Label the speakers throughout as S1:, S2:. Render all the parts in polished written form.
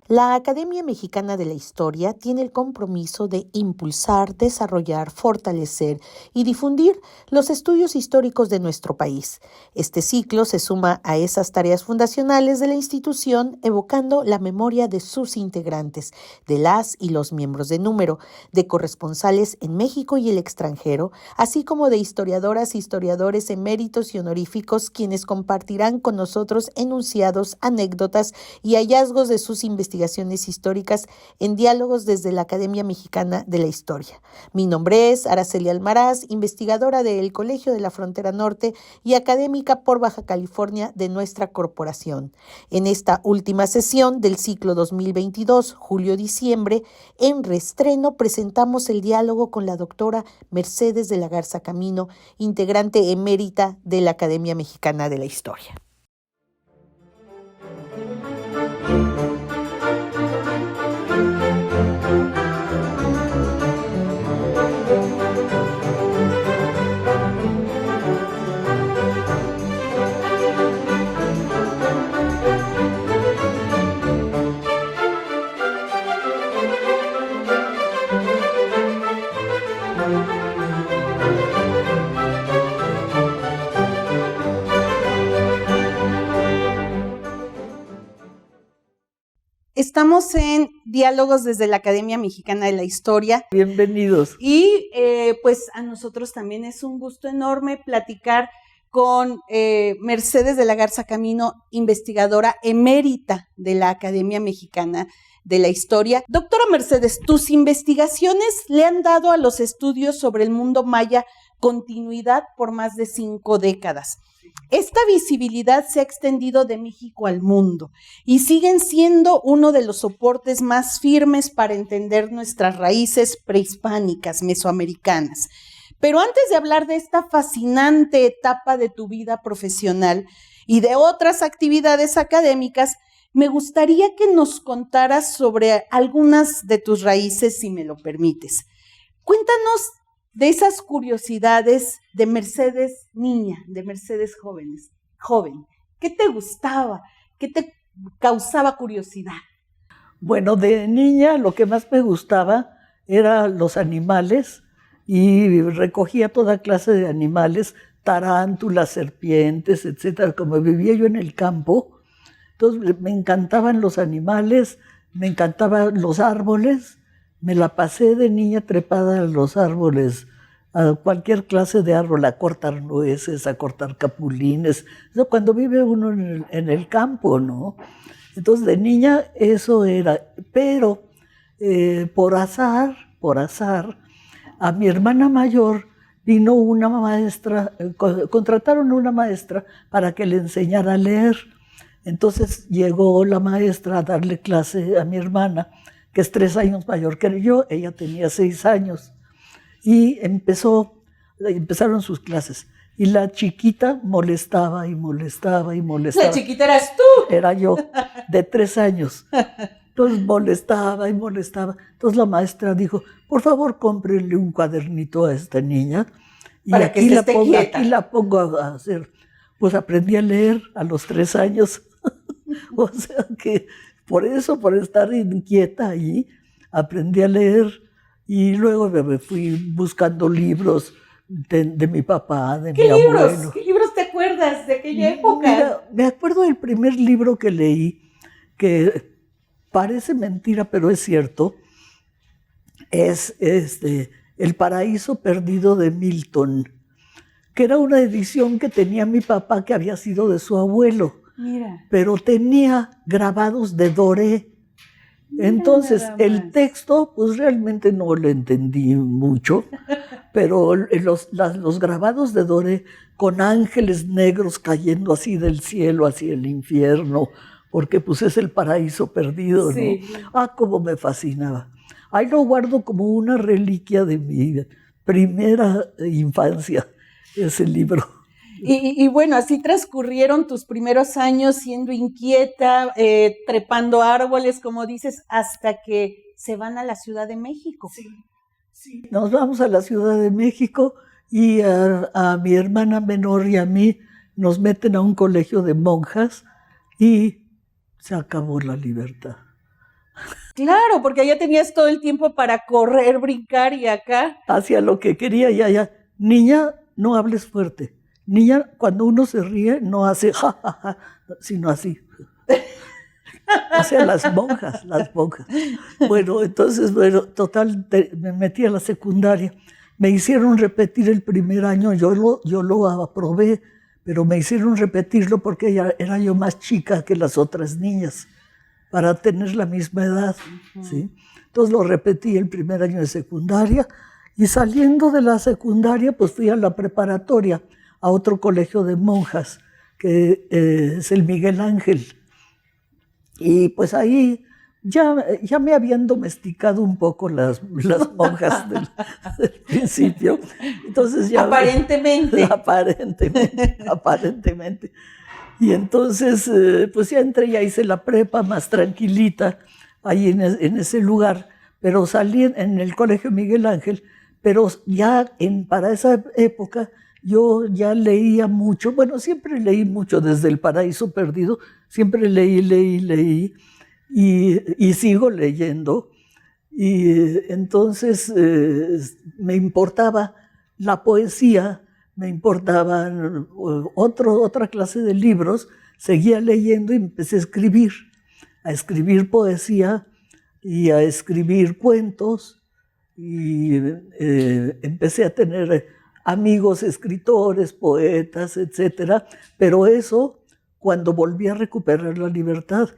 S1: La Academia Mexicana de la Historia tiene el compromiso de impulsar, desarrollar, fortalecer y difundir los estudios históricos de nuestro país. Este ciclo se suma a esas tareas fundacionales de la institución, evocando la memoria de sus integrantes, de las y los miembros de número, de corresponsales en México y el extranjero, así como de historiadoras e historiadores eméritos y honoríficos, quienes compartirán con nosotros enunciados, anécdotas y hallazgos de sus investigaciones históricas en diálogos desde la Academia Mexicana de la Historia. Mi nombre es Araceli Almaraz, investigadora del Colegio de la Frontera Norte y académica por Baja California de nuestra corporación. En esta última sesión del ciclo 2022, julio-diciembre, en reestreno presentamos el diálogo con la doctora Mercedes de la Garza Camino, integrante emérita de la Academia Mexicana de la Historia.
S2: Estamos en Diálogos desde la Academia Mexicana de la Historia.
S3: Bienvenidos.
S2: Y pues a nosotros también es un gusto enorme platicar con Mercedes de la Garza Camino, investigadora emérita de la Academia Mexicana de la Historia. Doctora Mercedes, tus investigaciones le han dado a los estudios sobre el mundo maya continuidad por más de 5 décadas. Esta visibilidad se ha extendido de México al mundo y siguen siendo uno de los soportes más firmes para entender nuestras raíces prehispánicas, mesoamericanas. Pero antes de hablar de esta fascinante etapa de tu vida profesional y de otras actividades académicas, me gustaría que nos contaras sobre algunas de tus raíces, si me lo permites. Cuéntanos de esas curiosidades de Mercedes niña, de Mercedes joven. ¿Qué te gustaba? ¿Qué te causaba curiosidad?
S3: Bueno, de niña lo que más me gustaba eran los animales y recogía toda clase de animales, tarántulas, serpientes, etcétera. Como vivía yo en el campo, entonces me encantaban los animales, me encantaban los árboles. Me la pasé de niña trepada a los árboles, a cualquier clase de árbol, a cortar nueces, a cortar capulines. Eso cuando vive uno en el campo, ¿no? Entonces, de niña eso era. Pero por azar, a mi hermana mayor vino una maestra, contrataron una maestra para que le enseñara a leer. Entonces llegó la maestra a darle clase a mi hermana, que es 3 años mayor que yo. Ella tenía 6 años, y empezaron sus clases. Y la chiquita molestaba y molestaba y molestaba.
S2: ¿La chiquita eras tú?
S3: Era yo, de 3 años. Entonces molestaba y molestaba. Entonces la maestra dijo, por favor, cómprenle un cuadernito a esta niña. Y
S2: para que esté quieta.
S3: Aquí la pongo a hacer. Pues aprendí a leer a los 3 años. O sea que por estar inquieta ahí, aprendí a leer. Y luego me fui buscando libros de mi papá, de mi abuelo.
S2: ¿Qué libros te acuerdas de aquella época?
S3: Mira, me acuerdo del primer libro que leí, que parece mentira, pero es cierto. Es El Paraíso Perdido de Milton, que era una edición que tenía mi papá, que había sido de su abuelo.
S2: Mira.
S3: Pero tenía grabados de Doré. Entonces, el texto, pues realmente no lo entendí mucho, pero los grabados de Doré con ángeles negros cayendo así del cielo hacia el infierno, porque pues es el paraíso perdido,
S2: sí.
S3: ¿no? Ah, cómo me fascinaba. Ahí lo guardo como una reliquia de mi primera infancia, ese libro.
S2: Y bueno, así transcurrieron tus primeros años siendo inquieta, trepando árboles, como dices, hasta que se van a la Ciudad de México.
S3: Sí, sí. Nos vamos a la Ciudad de México y a mi hermana menor y a mí nos meten a un colegio de monjas y se acabó la libertad.
S2: Claro, porque allá tenías todo el tiempo para correr, brincar y acá.
S3: Hacía lo que quería y allá. Niña, no hables fuerte. Niña, cuando uno se ríe, no hace ja, ja, ja, sino así. O sea, las monjas. Bueno, entonces, total, me metí a la secundaria. Me hicieron repetir el primer año, yo lo aprobé, pero me hicieron repetirlo porque era yo más chica que las otras niñas, para tener la misma edad, ¿sí? Entonces lo repetí el primer año de secundaria, y saliendo de la secundaria, pues fui a la preparatoria, a otro colegio de monjas, que es el Miguel Ángel. Y pues ahí ya me habían domesticado un poco las monjas del principio. Entonces ya
S2: aparentemente.
S3: Aparentemente. Y entonces, pues ya entré, ya hice la prepa más tranquilita ahí en ese lugar, pero salí en el colegio Miguel Ángel, pero ya para esa época yo ya leía mucho, bueno, siempre leí mucho desde El Paraíso Perdido, siempre leí, y sigo leyendo, y entonces me importaba la poesía, me importaban otra clase de libros, seguía leyendo y empecé a escribir poesía y a escribir cuentos, y empecé a tener amigos escritores, poetas, etcétera, pero eso cuando volví a recuperar la libertad,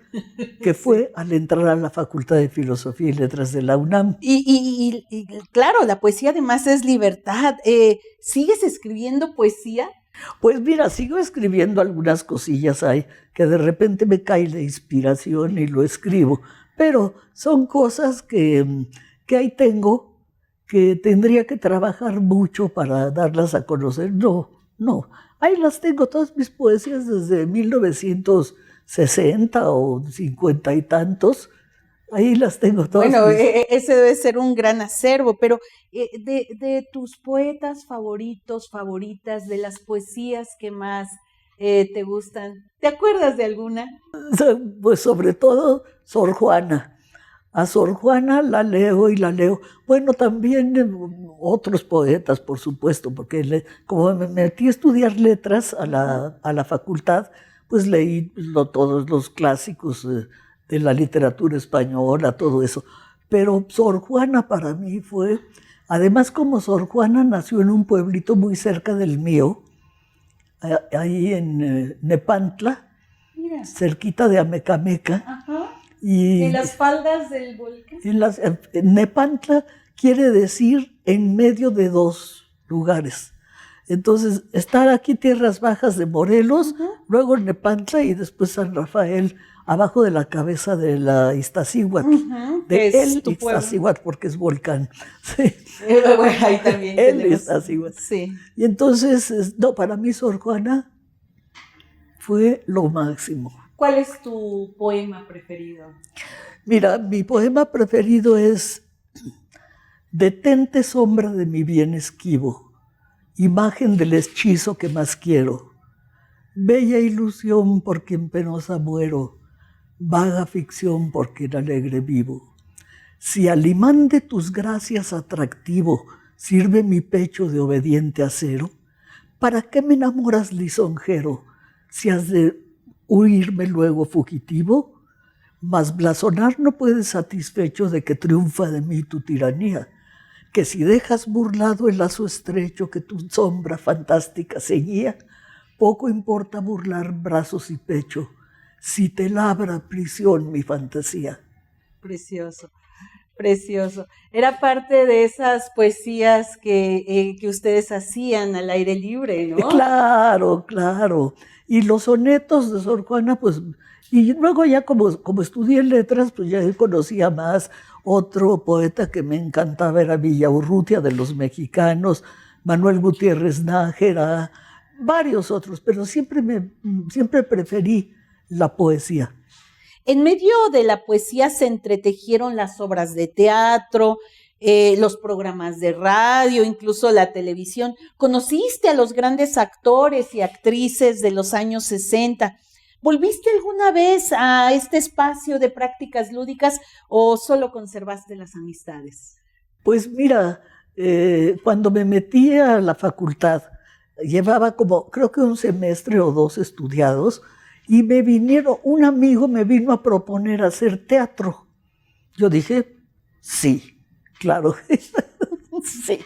S3: que fue al entrar a la Facultad de Filosofía y Letras de la UNAM.
S2: Y claro, la poesía además es libertad. ¿Sigues escribiendo poesía?
S3: Pues mira, sigo escribiendo algunas cosillas ahí, que de repente me cae la inspiración y lo escribo, pero son cosas que ahí tengo, que tendría que trabajar mucho para darlas a conocer. No, ahí las tengo, todas mis poesías desde 1960 o 50 y tantos, ahí las tengo todas.
S2: Bueno, ese debe ser un gran acervo, pero de tus poetas favoritos, favoritas, de las poesías que más te gustan, ¿te acuerdas de alguna?
S3: Pues sobre todo Sor Juana. A Sor Juana la leo y la leo. Bueno, también otros poetas, por supuesto, porque como me metí a estudiar letras a la facultad, pues leí todos los clásicos de la literatura española, todo eso. Pero Sor Juana para mí fue, además como Sor Juana nació en un pueblito muy cerca del mío, ahí en Nepantla,
S2: Mira,
S3: cerquita de Amecameca.
S2: Ajá.
S3: Y
S2: ¿en las faldas del volcán?
S3: En Nepantla quiere decir en medio de dos lugares. Entonces, estar aquí Tierras Bajas de Morelos, luego Nepantla y después San Rafael, abajo de la cabeza de la Iztaccíhuatl. De el Iztaccíhuatl, porque es volcán. Sí.
S2: Bueno, ahí también
S3: el
S2: tenemos.
S3: Iztaccíhuatl.
S2: Sí.
S3: Y entonces, no, para mí Sor Juana fue lo máximo.
S2: ¿Cuál es tu poema preferido?
S3: Mira, mi poema preferido es Detente sombra de mi bien esquivo, imagen del hechizo que más quiero, bella ilusión por quien penosa muero, vaga ficción por quien alegre vivo. Si al imán de tus gracias atractivo sirve mi pecho de obediente acero, ¿para qué me enamoras lisonjero si has de huirme luego fugitivo? Mas blasonar no puedes satisfecho de que triunfa de mí tu tiranía, que si dejas burlado el lazo estrecho que tu sombra fantástica ceñía, poco importa burlar brazos y pecho, si te labra prisión mi fantasía.
S2: Precioso, precioso. Era parte de esas poesías que ustedes hacían al aire libre, ¿no?
S3: Claro, claro. Y los sonetos de Sor Juana, pues, y luego ya como estudié letras, pues ya conocía más. Otro poeta que me encantaba era Villaurrutia, de los mexicanos, Manuel Gutiérrez Nájera, varios otros, pero siempre preferí la poesía.
S2: En medio de la poesía se entretejieron las obras de teatro, los programas de radio, incluso la televisión. ¿Conociste a los grandes actores y actrices de los años 60? ¿Volviste alguna vez a este espacio de prácticas lúdicas o solo conservaste las amistades?
S3: Pues mira, cuando me metí a la facultad, llevaba creo que un semestre o 2 estudiados, y un amigo me vino a proponer hacer teatro. Yo dije, sí, claro, sí.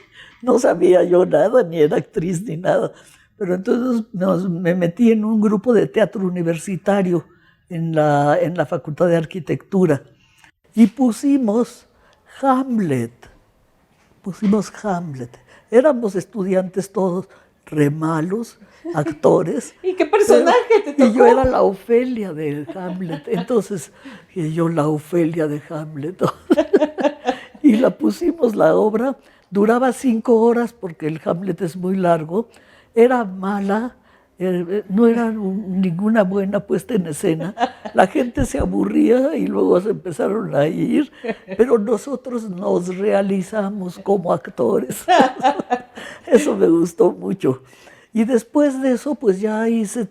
S3: No sabía yo nada, ni era actriz ni nada. Pero entonces me metí en un grupo de teatro universitario en la Facultad de Arquitectura y pusimos Hamlet. Éramos estudiantes todos, re malos, actores.
S2: ¿Y qué personaje te tocó?
S3: Y yo era la Ofelia de Hamlet. Entonces, yo la Ofelia de Hamlet. Y la pusimos la obra, duraba 5 horas porque el Hamlet es muy largo, era mala, no era ninguna buena puesta en escena, la gente se aburría y luego se empezaron a ir, pero nosotros nos realizamos como actores. Eso me gustó mucho. Y después de eso, pues ya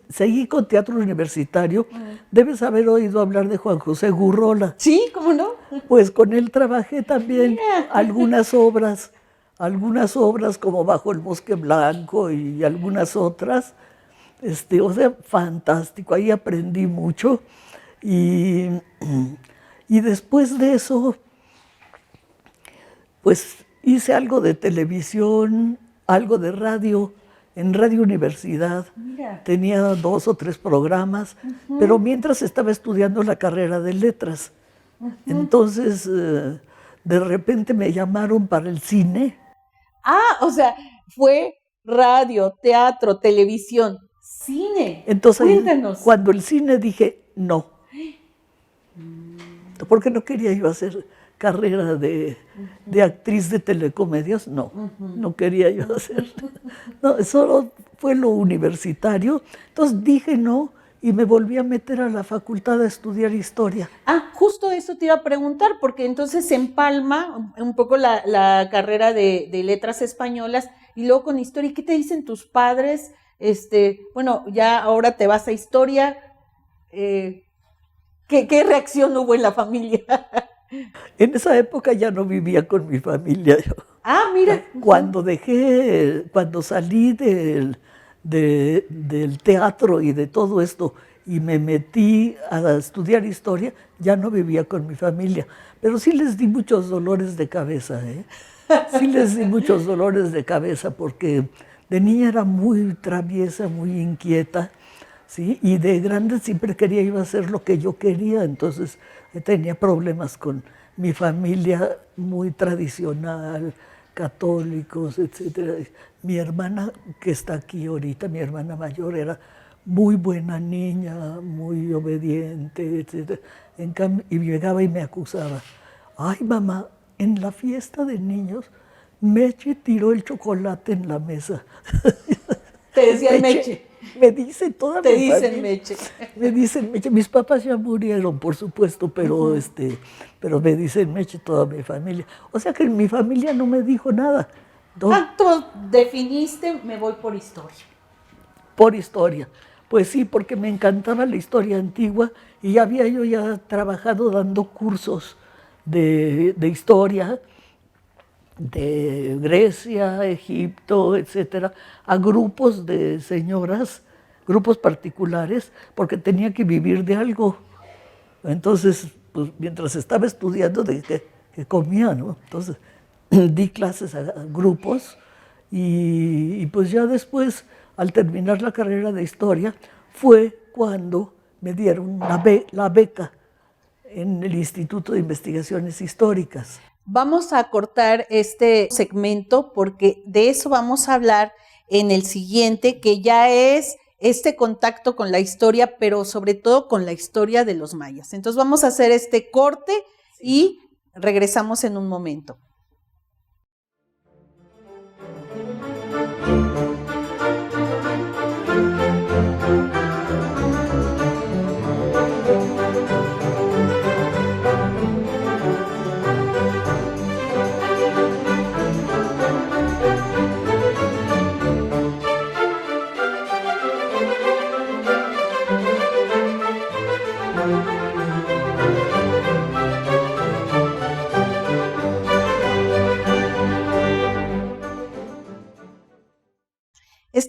S3: seguí con teatro universitario. Debes haber oído hablar de Juan José Gurrola.
S2: Sí, ¿cómo no?
S3: Pues con él trabajé también algunas obras como Bajo el Bosque Blanco y algunas otras. O sea, fantástico, ahí aprendí mucho. Y después de eso, pues hice algo de televisión, algo de radio, en Radio Universidad.
S2: Mira.
S3: Tenía 2 o 3 programas, pero mientras estaba estudiando la carrera de letras. Entonces, de repente me llamaron para el cine.
S2: Ah, o sea, fue radio, teatro, televisión, cine.
S3: Entonces,
S2: Cuéntanos.
S3: Cuando el cine dije, no. Porque no quería yo hacer carrera de actriz de telecomedias, no quería yo hacer. No, solo fue lo universitario. Entonces dije no y me volví a meter a la facultad a estudiar historia.
S2: Ah, justo eso te iba a preguntar, porque entonces se empalma un poco la carrera de letras españolas y luego con historia. ¿Y qué te dicen tus padres? Bueno, ya ahora te vas a historia. ¿Qué reacción hubo en la familia?
S3: En esa época ya no vivía con mi familia yo.
S2: Ah, mira.
S3: Cuando salí del teatro y de todo esto y me metí a estudiar historia, ya no vivía con mi familia. Pero sí les di muchos dolores de cabeza, ¿eh? Sí les di muchos dolores de cabeza porque de niña era muy traviesa, muy inquieta, ¿sí? Y de grande siempre quería iba a hacer lo que yo quería, entonces tenía problemas con mi familia muy tradicional, católicos, etcétera. Mi hermana, que está aquí ahorita, mi hermana mayor, era muy buena niña, muy obediente, etcétera. En cambio, y llegaba y me acusaba. Ay, mamá, en la fiesta de niños, Meche tiró el chocolate en la mesa.
S2: Te decían Meche.
S3: Me dicen toda
S2: Te
S3: mi
S2: dicen
S3: familia.
S2: Meche.
S3: Me dicen Meche. Mis papás ya murieron, por supuesto, pero, pero me dicen Meche toda mi familia. O sea que mi familia no me dijo nada.
S2: Tú definiste, me voy por historia.
S3: Por historia. Pues sí, porque me encantaba la historia antigua y había yo ya trabajado dando cursos de historia de Grecia, Egipto, etcétera, a grupos de señoras, grupos particulares, porque tenía que vivir de algo. Entonces, pues, mientras estaba estudiando, que comía, ¿no? Entonces, di clases a grupos y pues ya después, al terminar la carrera de historia, fue cuando me dieron la beca en el Instituto de Investigaciones Históricas.
S2: Vamos a cortar este segmento porque de eso vamos a hablar en el siguiente, que ya es este contacto con la historia, pero sobre todo con la historia de los mayas. Entonces vamos a hacer este corte y regresamos en un momento.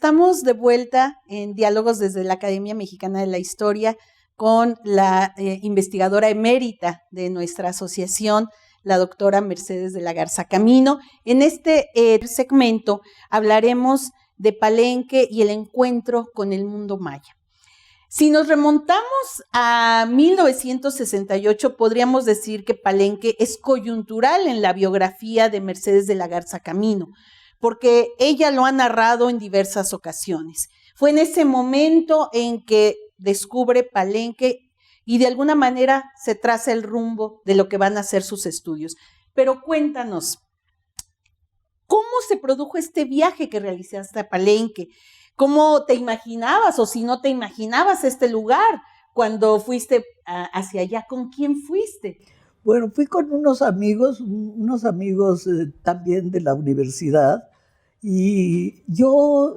S2: estamos de vuelta en Diálogos desde la Academia Mexicana de la Historia con la investigadora emérita de nuestra asociación, la doctora Mercedes de la Garza Camino. En este segmento hablaremos de Palenque y el encuentro con el mundo maya. Si nos remontamos a 1968, podríamos decir que Palenque es coyuntural en la biografía de Mercedes de la Garza Camino, porque ella lo ha narrado en diversas ocasiones. Fue en ese momento en que descubre Palenque y de alguna manera se traza el rumbo de lo que van a ser sus estudios. Pero cuéntanos, ¿cómo se produjo este viaje que realizaste a Palenque? ¿Cómo te imaginabas o si no te imaginabas este lugar cuando fuiste hacia allá? ¿Con quién fuiste?
S3: Bueno, fui con unos amigos también de la universidad, y yo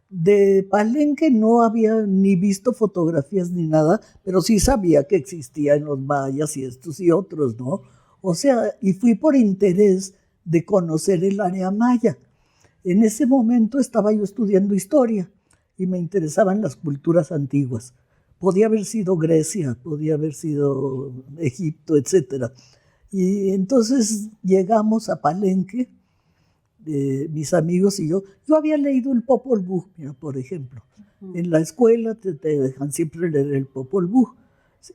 S3: de Palenque no había ni visto fotografías ni nada, pero sí sabía que existían los mayas y estos y otros, ¿no? O sea, y fui por interés de conocer el área maya. En ese momento estaba yo estudiando historia y me interesaban las culturas antiguas. Podía haber sido Grecia, podía haber sido Egipto, etc. Y entonces llegamos a Palenque, mis amigos y yo. Yo había leído el Popol Vuh, mira, por ejemplo. En la escuela te dejan siempre leer el Popol Vuh,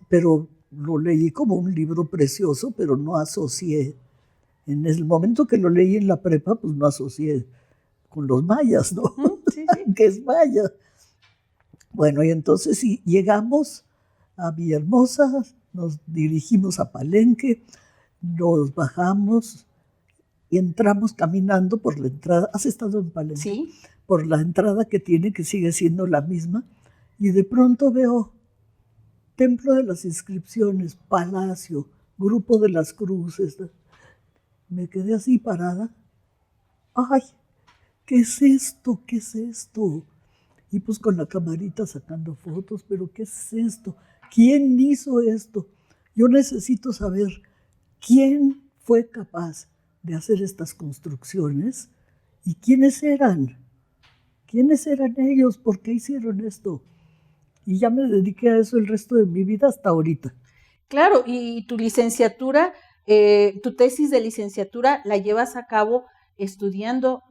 S3: pero lo leí como un libro precioso, pero no asocié. En el momento que lo leí en la prepa, pues no asocié con los mayas, ¿no?
S2: Sí, sí.
S3: Que es maya. Bueno, y entonces sí, llegamos a Villahermosa, nos dirigimos a Palenque, nos bajamos y entramos caminando por la entrada. ¿Has estado en Palenque?
S2: Sí.
S3: Por la entrada que tiene, que sigue siendo la misma, y de pronto veo Templo de las Inscripciones, Palacio, Grupo de las Cruces. Me quedé así parada. ¡Ay! ¿Qué es esto? ¿Qué es esto? Y pues con la camarita sacando fotos, pero ¿qué es esto? ¿Quién hizo esto? Yo necesito saber quién fue capaz de hacer estas construcciones y quiénes eran. ¿Quiénes eran ellos? ¿Por qué hicieron esto? Y ya me dediqué a eso el resto de mi vida hasta ahorita.
S2: Claro, y tu licenciatura, tu tesis de licenciatura la llevas a cabo estudiando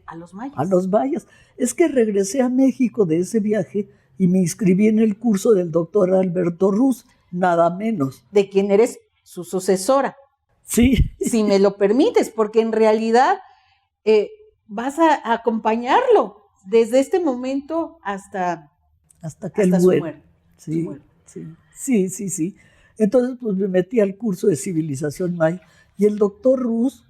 S2: a los mayas.
S3: A los mayas. Es que regresé a México de ese viaje y me inscribí en el curso del doctor Alberto Ruz, nada menos.
S2: De quien eres su sucesora.
S3: Sí.
S2: Si me lo permites, porque en realidad vas a acompañarlo desde este momento hasta
S3: que él
S2: su
S3: muere.
S2: muerte.
S3: Sí, sí. Entonces, pues me metí al curso de civilización maya y el doctor Ruz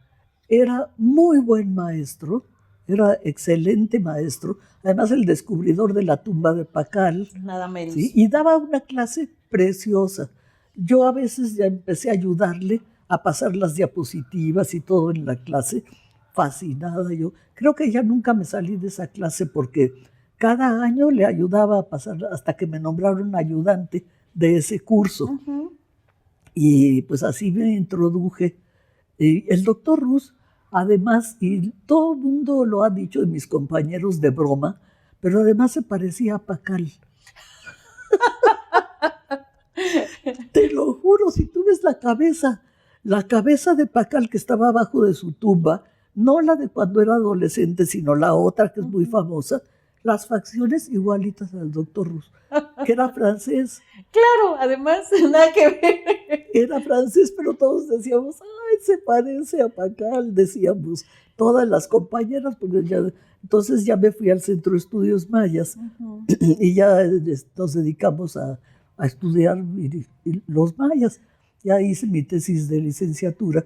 S3: era muy buen maestro, era excelente maestro, además el descubridor de la tumba de Pacal.
S2: Nada menos.
S3: ¿Sí? Y daba una clase preciosa. Yo a veces ya empecé a ayudarle a pasar las diapositivas y todo en la clase, fascinada yo. Creo que ya nunca me salí de esa clase porque cada año le ayudaba a pasar hasta que me nombraron ayudante de ese curso.
S2: Uh-huh.
S3: Y pues así me introduje. El doctor Ruz, además, y todo el mundo lo ha dicho de mis compañeros de broma, pero además se parecía a Pacal. Te lo juro, si tú ves la cabeza de Pacal que estaba abajo de su tumba, no la de cuando era adolescente, sino la otra que es muy famosa, las facciones igualitas al doctor Ruz, que era francés.
S2: Claro, además, nada que ver.
S3: Era francés, pero todos decíamos, ay, se parece a Pacal, decíamos, todas las compañeras, porque entonces ya me fui al Centro de Estudios Mayas, uh-huh, y ya nos dedicamos a estudiar los mayas. Ya hice mi tesis de licenciatura.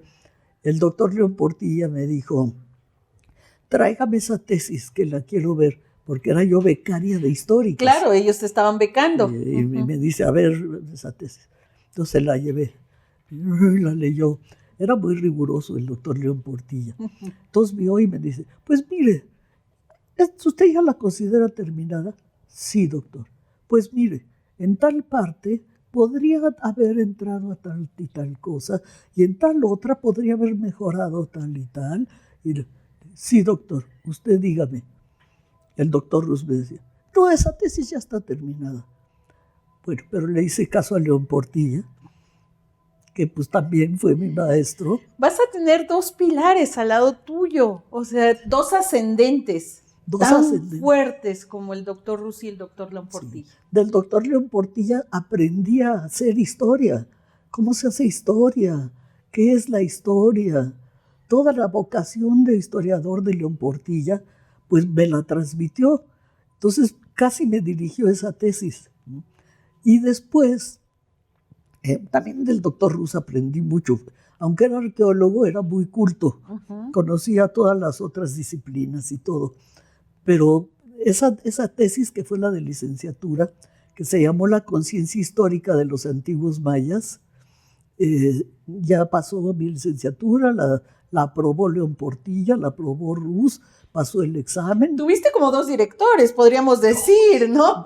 S3: El doctor León Portilla me dijo, tráigame esa tesis que la quiero ver, porque era yo becaria de históricas.
S2: Claro, ellos te estaban becando.
S3: Y me dice, a ver, esa tesis. Entonces la llevé, y la leyó. Era muy riguroso el doctor León Portilla. Entonces vio y me dice, pues mire, ¿usted ya la considera terminada? Sí, doctor. Pues mire, en tal parte podría haber entrado a tal y tal cosa, y en tal otra podría haber mejorado tal y tal. Y, sí, doctor, usted dígame. El doctor Ruz me decía, no, esa tesis ya está terminada. Bueno, pero le hice caso a León Portilla, que pues también fue mi maestro.
S2: Vas a tener dos pilares al lado tuyo, o sea, dos ascendentes. Fuertes como el doctor Ruz y el doctor León Portilla.
S3: Sí. Del doctor León Portilla aprendí a hacer historia. ¿Cómo se hace historia? ¿Qué es la historia? Toda la vocación de historiador de León Portilla, pues me la transmitió. Entonces casi me dirigió esa tesis. Y después, también del doctor Ruz aprendí mucho. Aunque era arqueólogo, era muy culto. Conocía todas las otras disciplinas y todo. Pero esa tesis, que fue la de licenciatura, que se llamó La conciencia histórica de los antiguos mayas, ya pasó mi licenciatura, la aprobó León Portilla, la aprobó Ruz, pasó el examen.
S2: Tuviste como dos directores, podríamos decir, ¿no?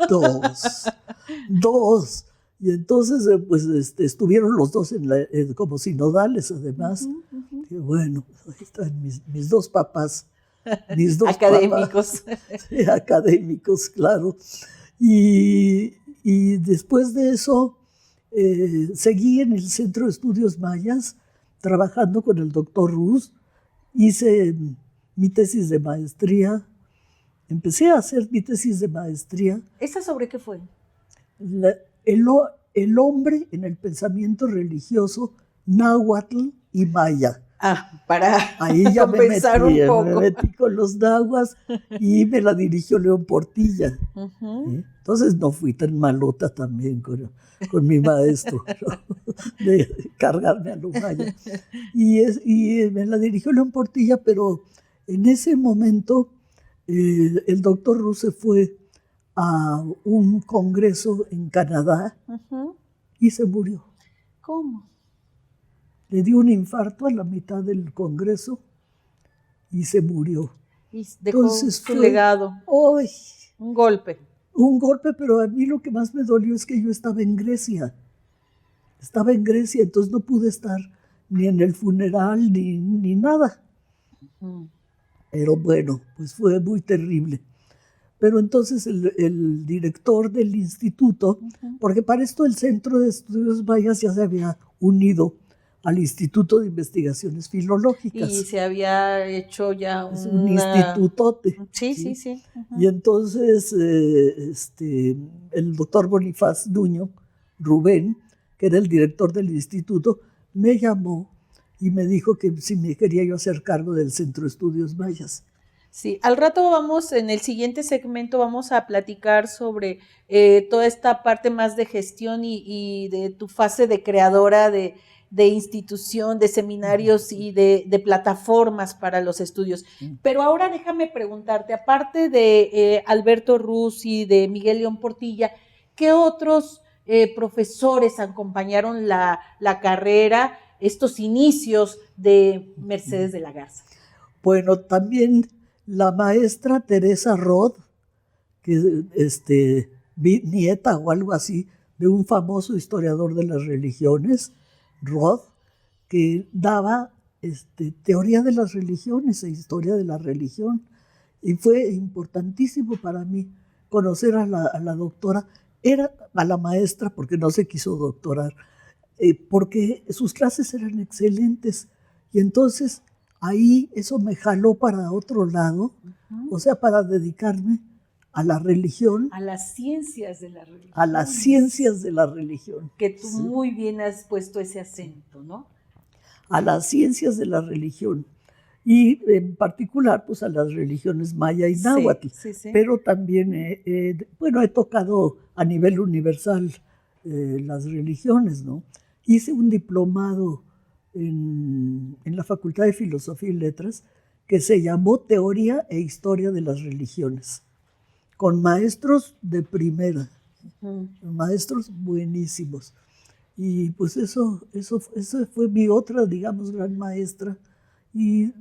S3: Dos. Y entonces, pues, estuvieron los dos como sinodales, además. Y bueno, ahí están mis dos papás. Mis dos
S2: académicos.
S3: Papás, sí, académicos, claro. Y después de eso, seguí en el Centro de Estudios Mayas, trabajando con el doctor Ruz. Hice mi tesis de maestría. Empecé a hacer mi tesis de maestría.
S2: ¿Esa sobre qué fue?
S3: El hombre en el pensamiento religioso náhuatl y maya.
S2: Para
S3: ahí ya
S2: compensar un poco.
S3: Me metí con los nahuas y me la dirigió León Portilla. Entonces no fui tan malota también con mi maestro, ¿no? De cargarme a lo maya. Y me la dirigió León Portilla, pero en ese momento el doctor Ruz se fue a un congreso en Canadá y se murió.
S2: ¿Cómo?
S3: Le dio un infarto a la mitad del congreso y se murió.
S2: Y dejó su legado.
S3: ¡Ay!
S2: Un golpe.
S3: Un golpe, pero a mí lo que más me dolió es que yo estaba en Grecia. Estaba en Grecia, entonces no pude estar ni en el funeral ni nada. Pero bueno, pues fue muy terrible. Pero entonces el director del instituto, porque para esto el Centro de Estudios Mayas ya se había unido al Instituto de Investigaciones Filológicas.
S2: Y se había hecho ya
S3: un institutote.
S2: Sí.
S3: Y entonces el doctor Bonifaz Nuño, Rubén, que era el director del instituto, me llamó y me dijo que si me quería yo hacer cargo del Centro de Estudios Mayas.
S2: Sí, al rato en el siguiente segmento vamos a platicar sobre toda esta parte más de gestión y de tu fase de creadora de institución, de seminarios y de plataformas para los estudios. Pero ahora déjame preguntarte, aparte de Alberto Ruz y de Miguel León Portilla, ¿qué otros profesores acompañaron la carrera, estos inicios de Mercedes de la Garza?
S3: Bueno, también la maestra Teresa Rod, que nieta o algo así de un famoso historiador de las religiones, Rod, que daba teoría de las religiones e historia de la religión. Y fue importantísimo para mí conocer a la doctora, a la maestra, porque no se quiso doctorar, porque sus clases eran excelentes. Y entonces ahí eso me jaló para otro lado, o sea, para dedicarme a la religión.
S2: A las ciencias de la religión.
S3: A las ciencias de la religión.
S2: Que tú muy bien has puesto ese acento, ¿no?
S3: A las ciencias de la religión. Y en particular, pues a las religiones maya y náhuatl.
S2: Sí.
S3: Pero también, he tocado a nivel universal las religiones, ¿no? Hice un diplomado en la Facultad de Filosofía y Letras que se llamó Teoría e Historia de las Religiones, con maestros de primera, maestros buenísimos. Y pues eso fue mi otra, digamos, gran maestra. Y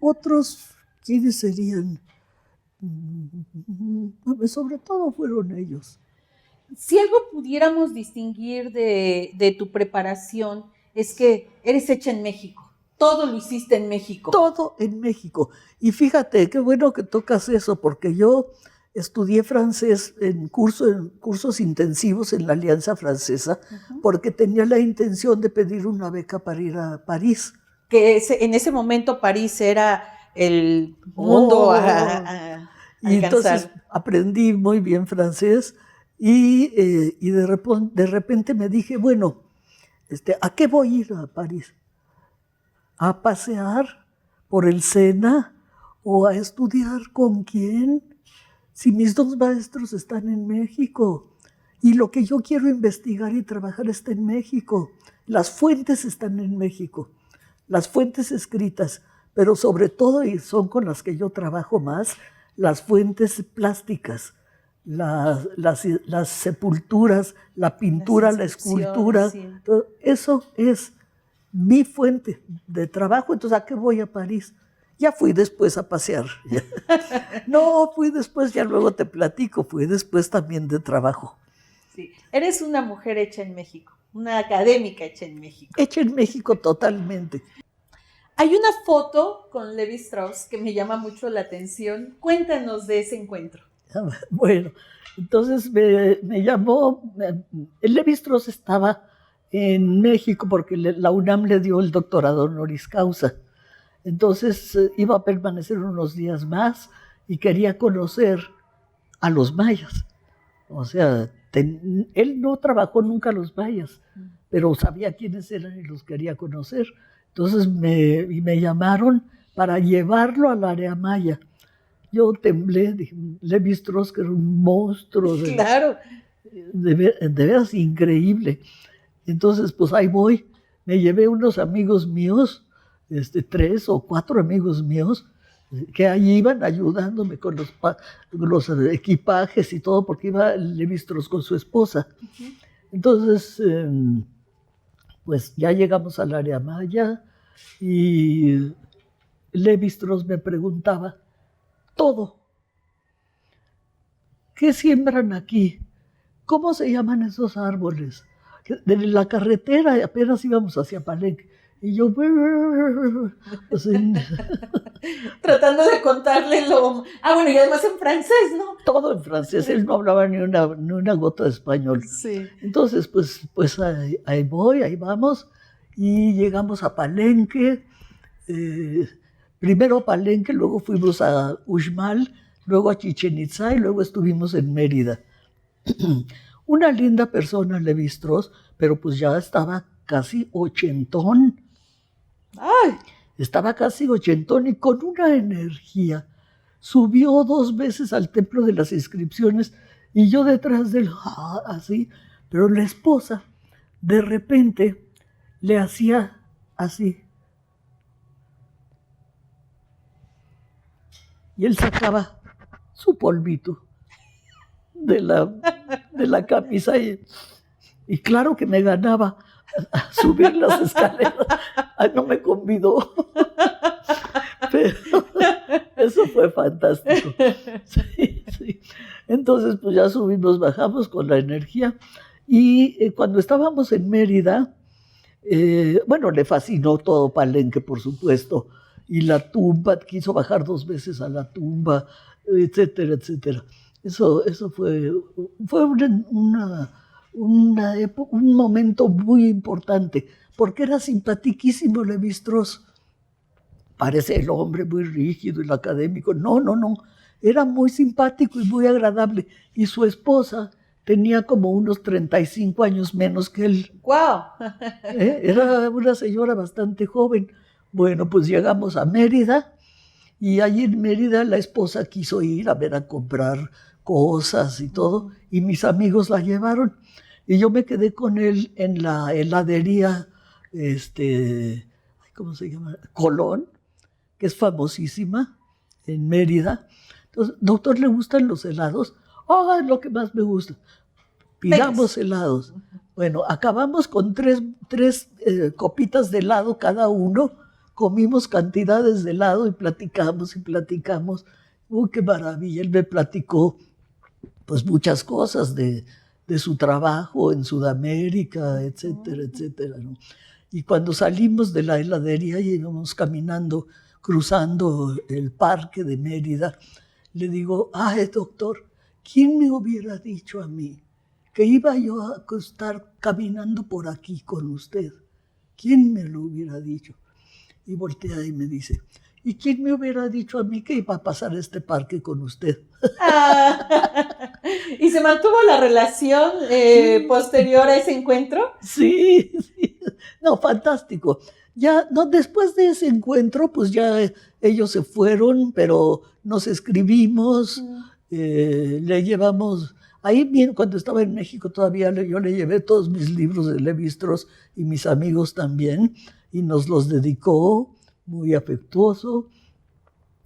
S3: otros, ¿quiénes serían? Sobre todo fueron ellos.
S2: Si algo pudiéramos distinguir de tu preparación, es que eres hecha en México. Todo lo hiciste en México.
S3: Todo en México. Y fíjate, qué bueno que tocas eso, porque yo estudié francés en cursos intensivos en la Alianza Francesa, porque tenía la intención de pedir una beca para ir a París.
S2: Que en ese momento París era el mundo a
S3: y entonces aprendí muy bien francés y de repente me dije, bueno, ¿a qué voy a ir a París? ¿A pasear por el Sena o a estudiar con quién? Si mis dos maestros están en México y lo que yo quiero investigar y trabajar está en México. Las fuentes están en México, las fuentes escritas, pero sobre todo, y son con las que yo trabajo más, las fuentes plásticas, las sepulturas, la pintura, la escultura. Sí. Eso es mi fuente de trabajo. Entonces, ¿a qué voy a París? Ya fui después a pasear. No, fui después, ya luego te platico, fui después también de trabajo.
S2: Sí, eres una mujer hecha en México, una académica hecha en México.
S3: Hecha en México totalmente.
S2: Hay una foto con Levi Strauss que me llama mucho la atención. Cuéntanos de ese encuentro.
S3: Bueno, entonces me llamó, Levi Strauss estaba en México porque la UNAM le dio el doctorado honoris causa. Entonces iba a permanecer unos días más y quería conocer a los mayas. O sea, él no trabajó nunca a los mayas, pero sabía quiénes eran y los quería conocer. Entonces me llamaron para llevarlo al área maya. Yo temblé, dije, Levi Strauss, que era un monstruo.
S2: Claro.
S3: De veras increíble. Entonces, pues ahí voy. Me llevé unos amigos míos, 3 o 4 amigos míos, que ahí iban ayudándome con los equipajes y todo, porque iba Levi Strauss con su esposa. Entonces, pues ya llegamos al área maya y Levi Strauss me preguntaba todo. ¿Qué siembran aquí? ¿Cómo se llaman esos árboles? De la carretera apenas íbamos hacia Palenque. Y yo, así,
S2: tratando de contarle lo... bueno, y además en francés, ¿no?
S3: Todo en francés, él no hablaba ni una gota de español.
S2: Sí.
S3: Entonces, pues ahí vamos, y llegamos a Palenque, primero a Palenque, luego fuimos a Uxmal, luego a Chichén Itzá, y luego estuvimos en Mérida. Una linda persona, Levi Strauss, pero pues ya estaba casi ochentón.
S2: ¡Ay!
S3: Estaba casi ochentón y con una energía. Subió 2 veces al templo de las inscripciones y yo detrás de él, así. Pero la esposa, de repente, le hacía así. Y él sacaba su polvito de la camisa y claro que me ganaba a subir las escaleras. Ay, no me convidó. Pero eso fue fantástico. Sí, sí. Entonces, pues ya subimos, bajamos con la energía. Y cuando estábamos en Mérida, bueno, le fascinó todo Palenque, por supuesto. Y la tumba, quiso bajar 2 veces a la tumba, etcétera, etcétera. Eso fue un momento muy importante, porque era simpatiquísimo Levi Strauss. Parece el hombre muy rígido y académico. No. Era muy simpático y muy agradable. Y su esposa tenía como unos 35 años menos que él.
S2: ¡Guau!
S3: Era una señora bastante joven. Bueno, pues llegamos a Mérida y allí en Mérida la esposa quiso ir a ver a comprar cosas y todo, y mis amigos la llevaron. Y yo me quedé con él en la heladería, ¿cómo se llama? Colón, que es famosísima en Mérida. Entonces, doctor, ¿le gustan los helados? Es lo que más me gusta. Pidamos helados. Bueno, acabamos con tres copitas de helado cada uno, comimos cantidades de helado y platicamos. ¡Uy, qué maravilla! Él me platicó pues muchas cosas de su trabajo en Sudamérica, etcétera, etcétera, ¿no? Y cuando salimos de la heladería y íbamos caminando, cruzando el parque de Mérida, le digo, ay, doctor, ¿quién me hubiera dicho a mí que iba yo a estar caminando por aquí con usted? ¿Quién me lo hubiera dicho? Y voltea y me dice, ¿y quién me hubiera dicho a mí que iba a pasar este parque con usted?
S2: ¿Y se mantuvo la relación posterior a ese encuentro?
S3: Sí, sí. No, fantástico. Ya, no, después de ese encuentro, pues ya ellos se fueron, pero nos escribimos, le llevamos, ahí bien, cuando estaba en México todavía yo le llevé todos mis libros de Lévi-Strauss y mis amigos también, y nos los dedicó, muy afectuoso,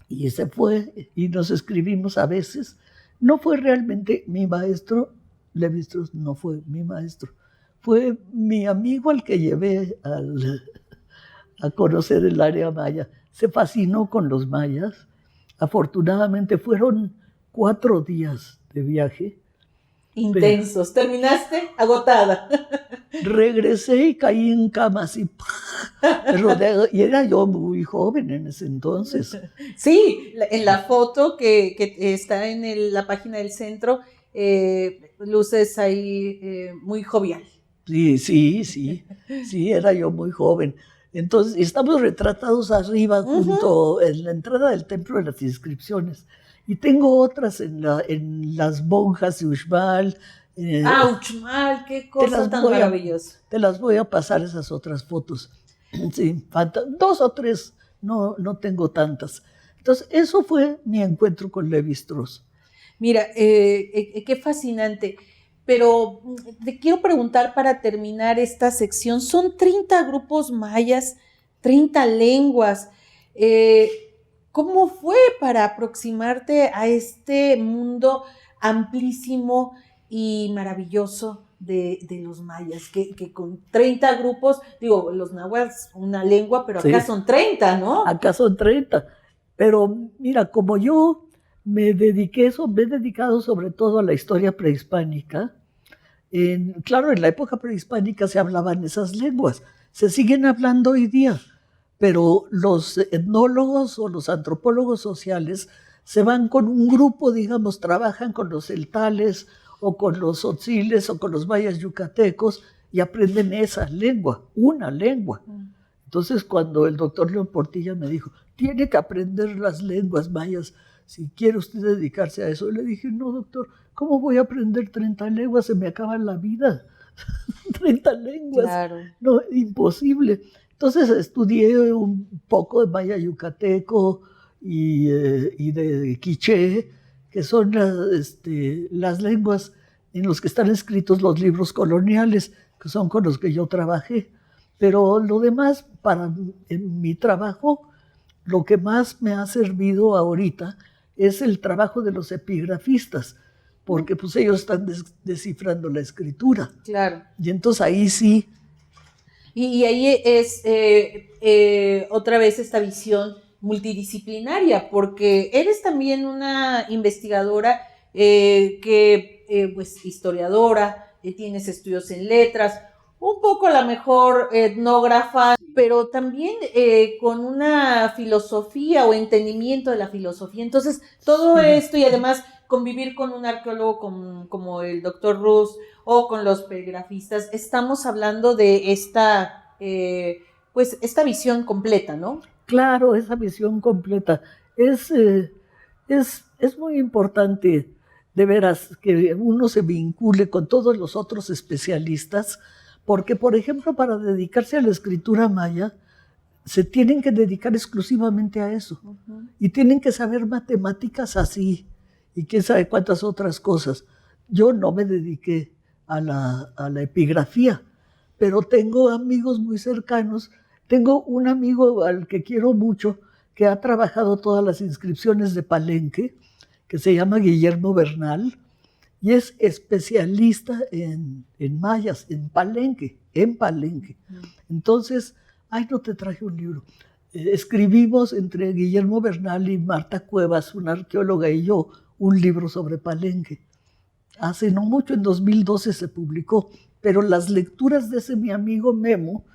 S3: y se fue, y nos escribimos a veces. No fue realmente mi maestro, Lévi-Strauss no fue mi maestro, fue mi amigo al que llevé a conocer el área maya. Se fascinó con los mayas. Afortunadamente fueron 4 días de viaje.
S2: Intensos. ¿Terminaste? Agotada.
S3: Regresé y caí en cama así. Y era yo muy joven en ese entonces.
S2: Sí, en la foto que está en la página del centro, luces ahí muy jovial.
S3: Sí, era yo muy joven. Entonces, estamos retratados arriba, junto en la entrada del templo de las inscripciones. Y tengo otras en las monjas de Uxmal.
S2: Uxmal, qué cosa tan maravillosa.
S3: Te las voy a pasar esas otras fotos. Sí, 2 o 3, no tengo tantas. Entonces, eso fue mi encuentro con Lévi-Strauss.
S2: Mira, qué fascinante. Pero te quiero preguntar para terminar esta sección, son 30 grupos mayas, 30 lenguas. ¿Cómo fue para aproximarte a este mundo amplísimo y maravilloso de los mayas? Que con 30 grupos, digo, los náhuatl una lengua, pero acá sí. Son 30, ¿no?
S3: Acá son 30. Pero mira, como yo me he dedicado sobre todo a la historia prehispánica. Claro, en la época prehispánica se hablaban esas lenguas, se siguen hablando hoy día, pero los etnólogos o los antropólogos sociales se van con un grupo, digamos, trabajan con los celtales o con los tzotziles o con los mayas yucatecos y aprenden esa lengua, una lengua. Entonces, cuando el doctor León Portilla me dijo, tiene que aprender las lenguas mayas, si quiere usted dedicarse a eso. Le dije, no, doctor, ¿cómo voy a aprender 30 lenguas? Se me acaba la vida. 30 lenguas. Claro. No, imposible. Entonces estudié un poco de maya yucateco y de quiché, que son las lenguas en las que están escritos los libros coloniales, que son con los que yo trabajé. Pero lo demás, en mi trabajo, lo que más me ha servido ahorita es el trabajo de los epigrafistas, porque pues ellos están descifrando la escritura.
S2: Claro.
S3: Y entonces ahí sí.
S2: Y ahí es otra vez esta visión multidisciplinaria, porque eres también una investigadora pues historiadora, tienes estudios en letras, un poco a lo mejor etnógrafa, pero también con una filosofía o entendimiento de la filosofía. Entonces, todo esto y además convivir con un arqueólogo como el doctor Rus o con los peregrafistas, estamos hablando de esta visión completa, ¿no?
S3: Claro, esa visión completa. Es muy importante, de veras, que uno se vincule con todos los otros especialistas, porque, por ejemplo, para dedicarse a la escritura maya, se tienen que dedicar exclusivamente a eso. Uh-huh. Y tienen que saber matemáticas así, y quién sabe cuántas otras cosas. Yo no me dediqué a la epigrafía, pero tengo amigos muy cercanos. Tengo un amigo al que quiero mucho, que ha trabajado todas las inscripciones de Palenque, que se llama Guillermo Bernal, y es especialista en mayas, en Palenque. Entonces, no te traje un libro. Escribimos entre Guillermo Bernal y Marta Cuevas, una arqueóloga, y yo, un libro sobre Palenque. Hace no mucho, en 2012 se publicó, pero las lecturas de ese mi amigo Memo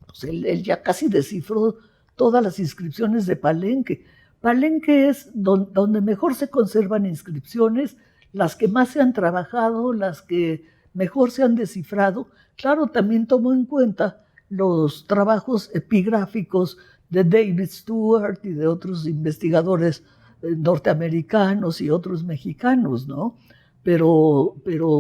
S3: pues él ya casi descifró todas las inscripciones de Palenque. Palenque es donde mejor se conservan inscripciones, las que más se han trabajado, las que mejor se han descifrado. Claro, también tomó en cuenta los trabajos epigráficos de David Stewart y de otros investigadores norteamericanos y otros mexicanos, ¿no? Pero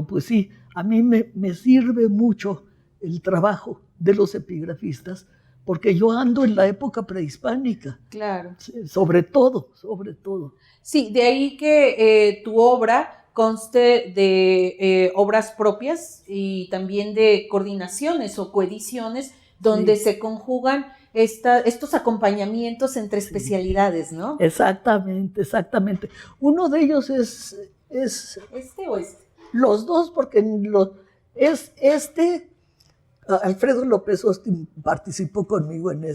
S3: pues sí, a mí me sirve mucho el trabajo de los epigrafistas, porque yo ando en la época prehispánica.
S2: Claro.
S3: Sobre todo, sobre todo.
S2: Sí, de ahí que tu obra conste de obras propias y también de coordinaciones o coediciones donde se conjugan estos acompañamientos entre especialidades, ¿no?
S3: Exactamente, exactamente. Uno de ellos es
S2: ¿Este o este?
S3: Los dos, porque es Alfredo López Austin participó conmigo en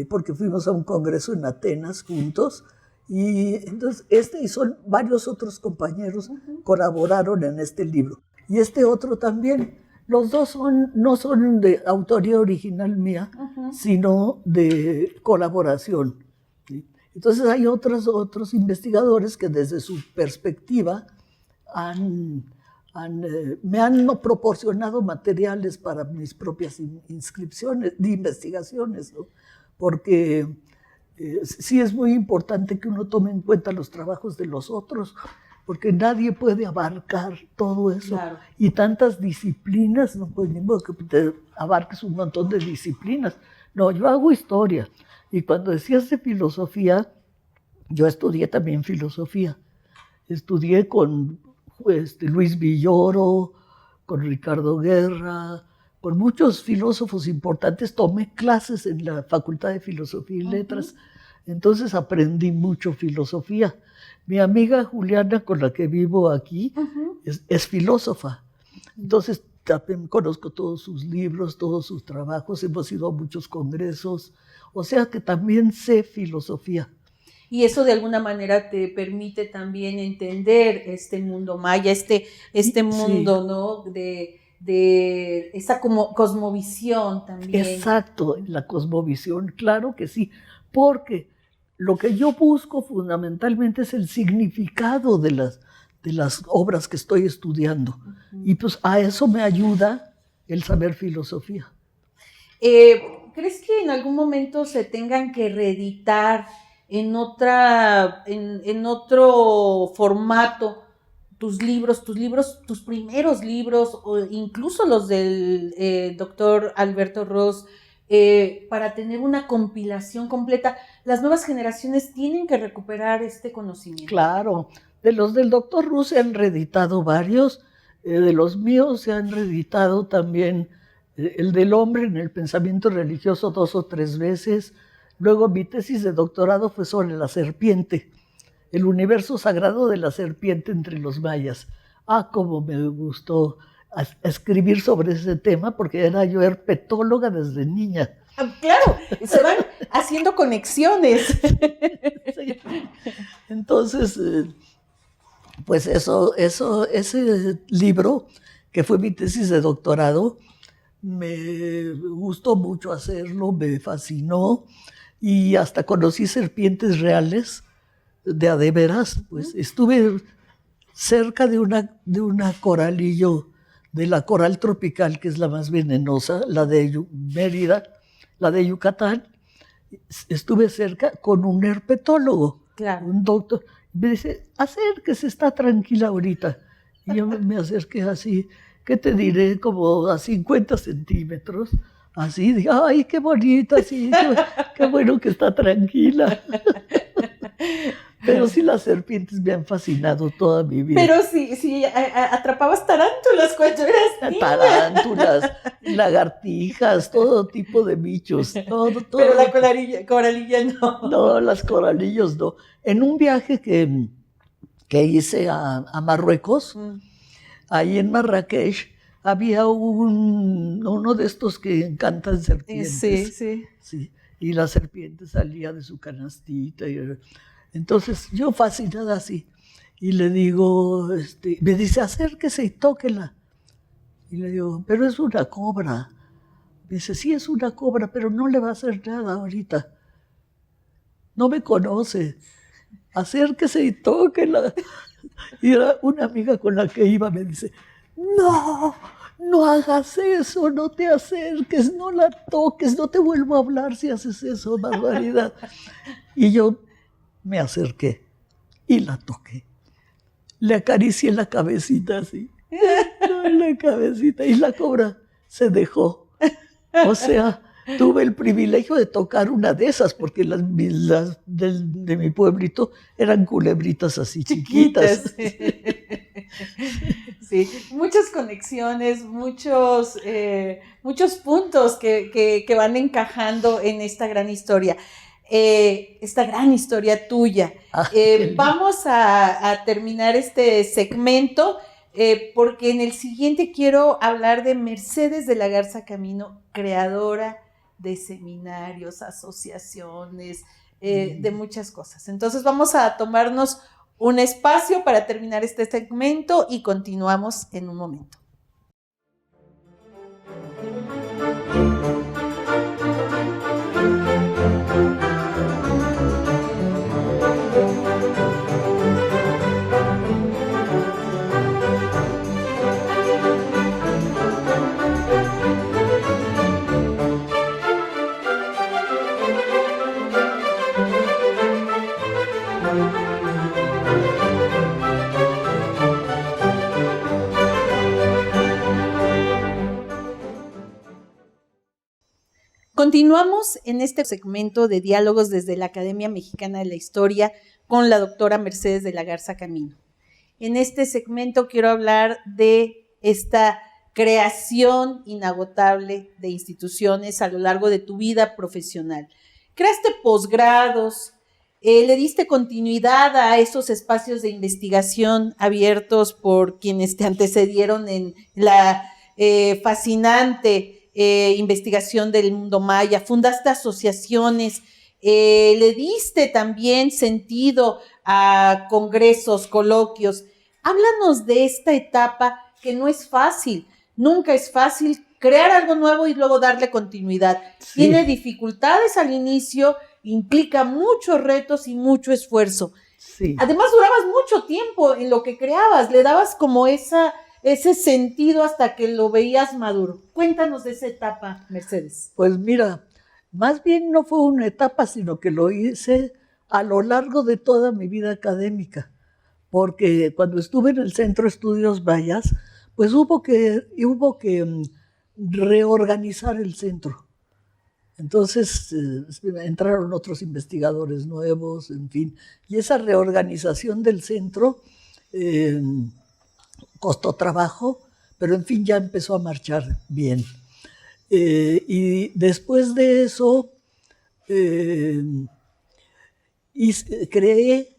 S3: porque fuimos a un congreso en Atenas juntos, y entonces y son varios otros compañeros colaboraron en este libro. Y este otro también. Los dos no son de autoría original mía, sino de colaboración, ¿sí? Entonces hay otros investigadores que desde su perspectiva me han proporcionado materiales para mis propias inscripciones, de investigaciones, ¿no? Porque sí es muy importante que uno tome en cuenta los trabajos de los otros, porque nadie puede abarcar todo eso. Claro. Y tantas disciplinas, no pues ni modo que te abarques un montón de disciplinas. No, yo hago historia. Y cuando decías de filosofía, yo estudié también filosofía. Estudié con Luis Villoro, con Ricardo Guerra, con muchos filósofos importantes. Tomé clases en la Facultad de Filosofía y Letras, entonces aprendí mucho filosofía. Mi amiga Juliana, con la que vivo aquí, es filósofa. Entonces también conozco todos sus libros, todos sus trabajos, hemos ido a muchos congresos, o sea que también sé filosofía.
S2: Y eso de alguna manera te permite también entender este mundo maya, este mundo, ¿no? De esa como cosmovisión también.
S3: Exacto, la cosmovisión, claro que sí, porque lo que yo busco fundamentalmente es el significado de las obras que estoy estudiando. Y pues a eso me ayuda el saber filosofía.
S2: ¿Crees que en algún momento se tengan que reeditar en otro formato tus primeros libros, o incluso los del doctor Alberto Ross, para tener una compilación completa? Las nuevas generaciones tienen que recuperar este conocimiento.
S3: Claro, de los del doctor Ross se han reeditado varios, de los míos se han reeditado también el del hombre en el pensamiento religioso 2 o 3 veces. Luego mi tesis de doctorado fue sobre la serpiente, el universo sagrado de la serpiente entre los mayas. Cómo me gustó escribir sobre ese tema, porque era yo herpetóloga desde niña.
S2: Claro, se van haciendo conexiones.
S3: Sí. Entonces, pues ese libro, que fue mi tesis de doctorado, me gustó mucho hacerlo, me fascinó, y hasta conocí serpientes reales, de a de veras. Pues estuve cerca de una coralillo, de la coral tropical, que es la más venenosa, la de Mérida, la de Yucatán. Estuve cerca con un herpetólogo, claro, un doctor. Me dice, acérquese, está tranquila ahorita. Y yo me acerqué así, ¿qué te diré? Como a 50 centímetros. Así, dije, ay, qué bonita, así, qué bueno que está tranquila. Pero sí, las serpientes me han fascinado toda mi vida.
S2: Pero sí, atrapabas tarántulas cuando eras niña.
S3: Tarántulas, lagartijas, todo tipo de bichos. Todo.
S2: Pero la coralilla no.
S3: No, las coralillos no. En un viaje que hice a Marruecos, ahí en Marrakech, había uno de estos que encantan serpientes. Sí. Y la serpiente salía de su canastita. Entonces, yo fascinada así. Y le digo, me dice, acérquese y tóquela. Y le digo, pero es una cobra. Me dice, sí, es una cobra, pero no le va a hacer nada ahorita. No me conoce. Acérquese y tóquela. Y era una amiga con la que iba, me dice, no, no hagas eso, no te acerques, no la toques, no te vuelvo a hablar si haces eso, barbaridad. Y yo me acerqué y la toqué. Le acaricié la cabecita así, la cabecita, y la cobra se dejó. O sea, tuve el privilegio de tocar una de esas, porque las de mi pueblito eran culebritas así chiquitas.
S2: Sí, muchas conexiones, muchos puntos que van encajando en esta gran historia tuya. Vamos a terminar este segmento porque en el siguiente quiero hablar de Mercedes de la Garza Camino, creadora de seminarios, asociaciones, de muchas cosas. Entonces vamos a tomarnos un espacio para terminar este segmento y continuamos en un momento. Continuamos en este segmento de diálogos desde la Academia Mexicana de la Historia con la doctora Mercedes de la Garza Camino. En este segmento quiero hablar de esta creación inagotable de instituciones a lo largo de tu vida profesional. Creaste posgrados, le diste continuidad a esos espacios de investigación abiertos por quienes te antecedieron en la fascinante investigación del mundo maya, fundaste asociaciones, le diste también sentido a congresos, coloquios. Háblanos de esta etapa que no es fácil, nunca es fácil crear algo nuevo y luego darle continuidad. Sí. Tiene dificultades al inicio, implica muchos retos y mucho esfuerzo. Sí. Además, durabas mucho tiempo en lo que creabas, le dabas como ese sentido hasta que lo veías maduro. Cuéntanos de esa etapa, Mercedes.
S3: Pues mira, más bien no fue una etapa, sino que lo hice a lo largo de toda mi vida académica, porque cuando estuve en el Centro de Estudios Mayas, pues hubo que reorganizar el centro. Entonces entraron otros investigadores nuevos, en fin, y esa reorganización del centro costó trabajo, pero en fin ya empezó a marchar bien. Y después de eso creé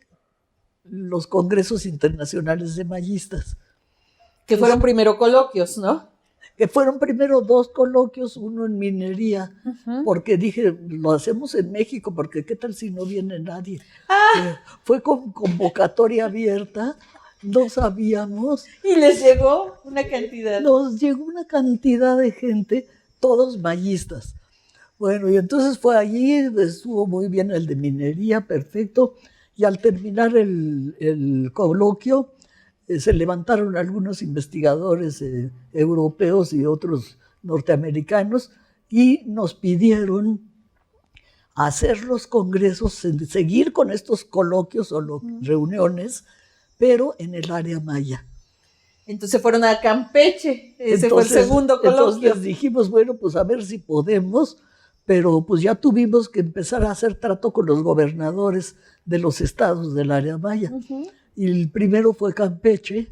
S3: los congresos internacionales de mayistas.
S2: Que fueron primero coloquios, ¿no?
S3: Que fueron primero 2 coloquios, uno en minería, porque dije, lo hacemos en México, porque qué tal si no viene nadie. Fue con convocatoria abierta, no sabíamos.
S2: ¿Y les llegó una cantidad?
S3: Nos llegó una cantidad de gente, todos mayistas. Bueno, y entonces fue allí, estuvo muy bien el de minería, perfecto, y al terminar el coloquio, se levantaron algunos investigadores europeos y otros norteamericanos y nos pidieron hacer los congresos, seguir con estos coloquios o reuniones, pero en el área maya.
S2: Entonces fueron a Campeche, ese fue el segundo coloquio.
S3: Entonces dijimos, bueno, pues a ver si podemos, pero pues ya tuvimos que empezar a hacer trato con los gobernadores de los estados del área maya. Y el primero fue Campeche,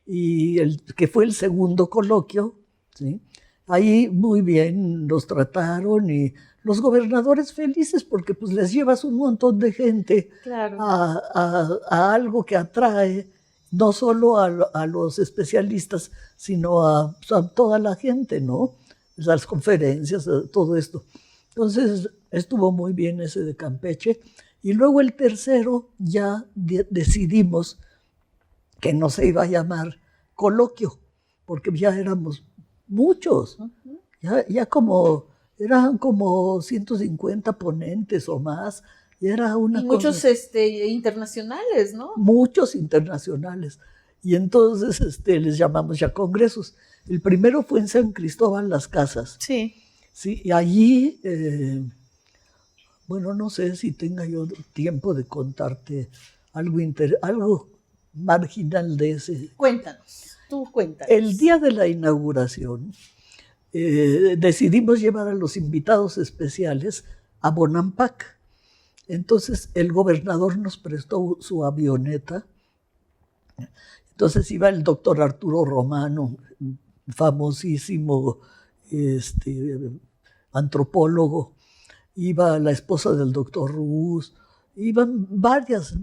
S3: y que fue el segundo coloquio, ¿sí? Ahí muy bien nos trataron y los gobernadores felices porque pues les llevas un montón de gente, claro, a algo que atrae no solo a los especialistas, sino a toda la gente, ¿no? Las conferencias, todo esto. Entonces estuvo muy bien ese de Campeche. Y luego el tercero ya decidimos que no se iba a llamar coloquio, porque ya éramos muchos. eran como 150 ponentes o más, y era una
S1: Y
S3: cosa,
S1: muchos internacionales, ¿no?
S3: muchos internacionales. Y entonces les llamamos ya congresos. El primero fue en San Cristóbal Las Casas.
S1: Sí.
S3: Sí, y allí, bueno, no sé si tenga yo tiempo de contarte algo marginal de ese.
S1: Cuéntanos, tú cuéntanos.
S3: El día de la inauguración decidimos llevar a los invitados especiales a Bonampak. Entonces el gobernador nos prestó su avioneta. Entonces iba el doctor Arturo Romano, famosísimo antropólogo, iba la esposa del doctor Ruz, iban varias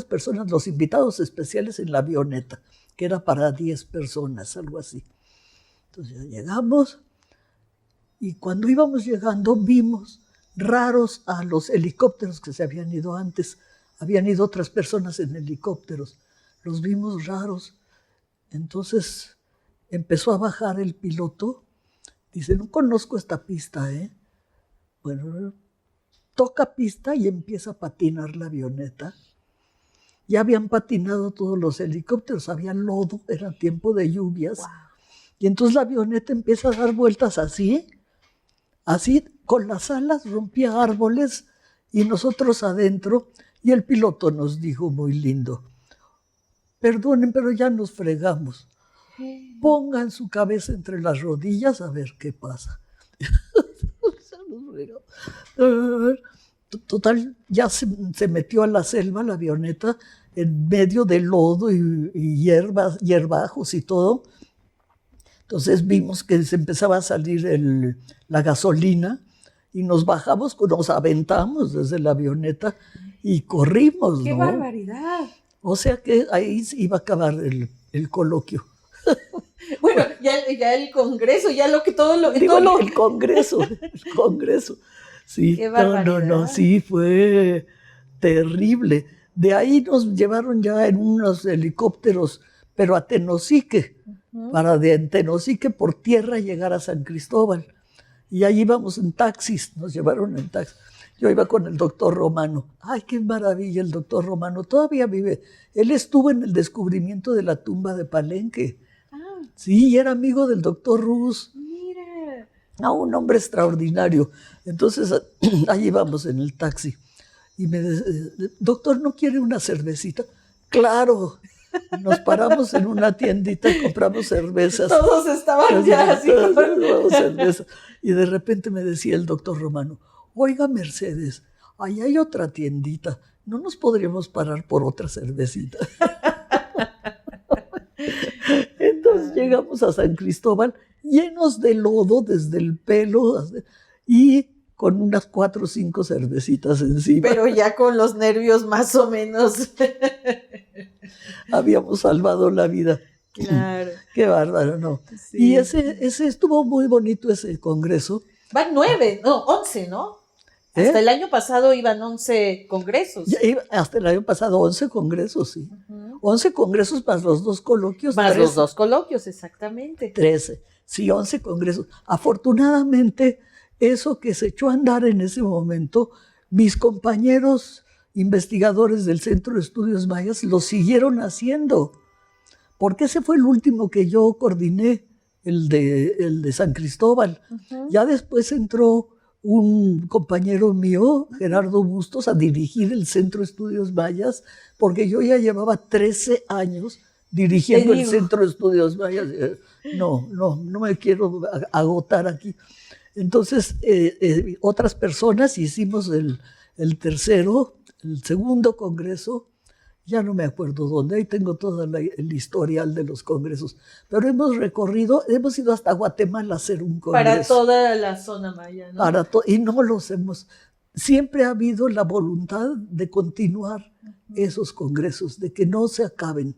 S3: personas, los invitados especiales en la avioneta, que era para 10 personas, algo así. Entonces ya llegamos, y cuando íbamos llegando vimos raros a los helicópteros que se habían ido antes. Habían ido otras personas en helicópteros, los vimos raros. Entonces empezó a bajar el piloto, dice, no conozco esta pista, ¿eh? Bueno, toca pista y empieza a patinar la avioneta. Ya habían patinado todos los helicópteros, había lodo, era tiempo de lluvias. Wow. Y entonces la avioneta empieza a dar vueltas así, con las alas rompía árboles y nosotros adentro, y el piloto nos dijo muy lindo, perdonen, pero ya nos fregamos. Pongan su cabeza entre las rodillas a ver qué pasa. Total, ya se metió a la selva la avioneta en medio de lodo y hierbajos y todo. Entonces vimos que se empezaba a salir la gasolina y nos bajamos, nos aventamos desde la avioneta y corrimos.
S1: ¡Qué
S3: ¿no?
S1: barbaridad!
S3: O sea que ahí iba a acabar el coloquio.
S1: Bueno, ya el Congreso, ya lo que todo lo...
S3: Digo, todo el Congreso. Sí,
S1: ¡Qué barbaridad!
S3: No, sí, fue terrible. De ahí nos llevaron ya en unos helicópteros, pero a Tenosique, para de Tenosique por tierra llegar a San Cristóbal. Y ahí íbamos en taxis, nos llevaron en taxis. Yo iba con el doctor Romano. ¡Ay, qué maravilla el doctor Romano! Todavía vive. Él estuvo en el descubrimiento de la tumba de Palenque. Ah. Sí, era amigo del doctor Ruz.
S1: Mira.
S3: Un hombre extraordinario. Entonces, ahí íbamos en el taxi. Y me dice, doctor, ¿no quiere una cervecita? ¡Claro! Nos paramos en una tiendita y compramos cervezas.
S1: Todos estaban ya así.
S3: Cervezas. Y de repente me decía el doctor Romano, oiga, Mercedes, ahí hay otra tiendita, ¿no nos podríamos parar por otra cervecita? Entonces llegamos a San Cristóbal llenos de lodo desde el pelo y con unas 4 o 5 cervecitas encima.
S1: Pero ya con los nervios más o menos.
S3: Habíamos salvado la vida.
S1: Claro.
S3: Qué bárbaro, ¿no? Sí. Y ese estuvo muy bonito ese congreso.
S1: Van 11, ¿no? Hasta el año pasado iban 11 congresos.
S3: Hasta el año pasado 11 congresos, sí. 11 congresos más los 2 coloquios.
S1: Más 13. Los 2 coloquios, exactamente.
S3: 13, sí, 11 congresos. Afortunadamente, eso que se echó a andar en ese momento, mis compañeros investigadores del Centro de Estudios Mayas lo siguieron haciendo, porque ese fue el último que yo coordiné, el de San Cristóbal. Ya después entró un compañero mío, Gerardo Bustos, a dirigir el Centro de Estudios Mayas, porque yo ya llevaba 13 años dirigiendo el Centro de Estudios Mayas. No me quiero agotar aquí. Entonces, otras personas hicimos el segundo congreso, ya no me acuerdo dónde, ahí tengo todo el historial de los congresos, pero hemos ido hasta Guatemala a hacer un congreso.
S1: Para toda la zona maya, ¿no?
S3: Y no los siempre ha habido la voluntad de continuar esos congresos, de que no se acaben,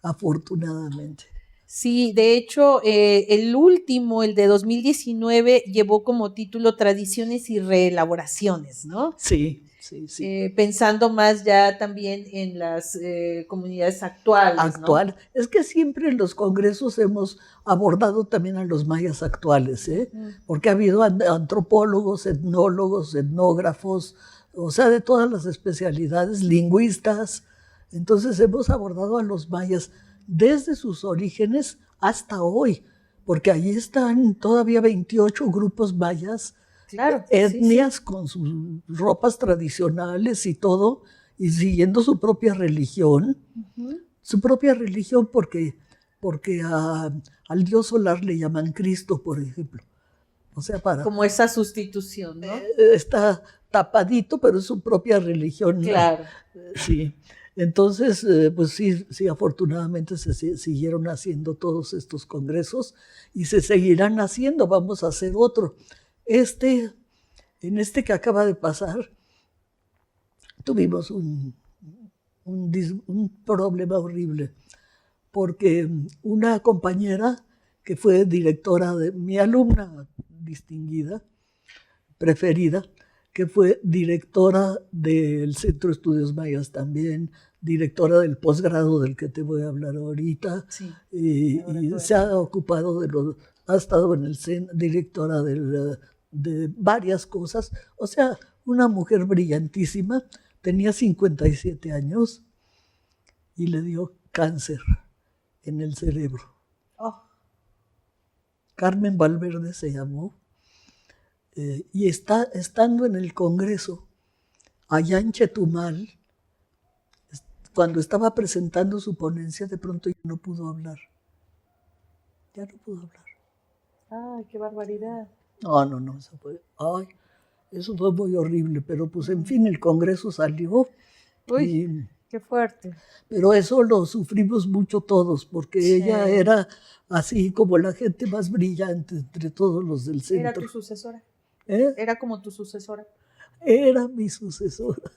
S3: afortunadamente.
S1: Sí, de hecho, el último, el de 2019, llevó como título Tradiciones y Reelaboraciones, ¿no?
S3: Sí. sí, sí.
S1: Pensando más ya también en las comunidades actuales,
S3: Actual.
S1: ¿no?
S3: Es que siempre en los congresos hemos abordado también a los mayas actuales, porque ha habido antropólogos, etnólogos, etnógrafos, o sea, de todas las especialidades, lingüistas. Entonces hemos abordado a los mayas desde sus orígenes hasta hoy, porque allí están todavía 28 grupos mayas,
S1: Claro,
S3: etnias
S1: sí.
S3: con sus ropas tradicionales y todo, y siguiendo su propia religión. Su propia religión porque al dios solar le llaman Cristo, por ejemplo. O sea,
S1: Como esa sustitución, ¿no?
S3: Está tapadito, pero es su propia religión.
S1: Claro.
S3: Sí. Entonces, pues sí, afortunadamente se siguieron haciendo todos estos congresos y se seguirán haciendo. Vamos a hacer otro. En este que acaba de pasar, tuvimos un problema horrible, porque una compañera que fue directora de mi alumna distinguida, preferida, que fue directora del Centro de Estudios Mayas también, directora del posgrado del que te voy a hablar ahorita,
S1: Sí,
S3: y se ha ocupado ha estado en el directora de varias cosas, o sea, una mujer brillantísima, tenía 57 años y le dio cáncer en el cerebro.
S1: Oh.
S3: Carmen Valverde se llamó, y estando en el Congreso, allá en Chetumal, cuando estaba presentando su ponencia, de pronto ya no pudo hablar. Ya no pudo hablar.
S1: ¡Ay, qué barbaridad!
S3: No, eso fue muy horrible, pero pues en fin, el Congreso salió.
S1: Uy, qué fuerte.
S3: Pero eso lo sufrimos mucho todos, porque
S1: sí.
S3: Ella era así como la gente más brillante entre todos los del centro.
S1: ¿Era tu sucesora?
S3: ¿Eh?
S1: ¿Era como tu sucesora?
S3: Era mi sucesora.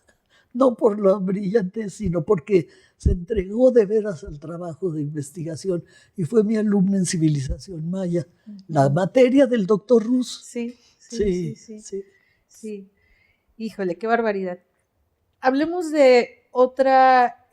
S3: No por lo brillante, sino porque se entregó de veras al trabajo de investigación y fue mi alumna en civilización maya, la materia del doctor Rus.
S1: Sí. Híjole, qué barbaridad. Hablemos de otra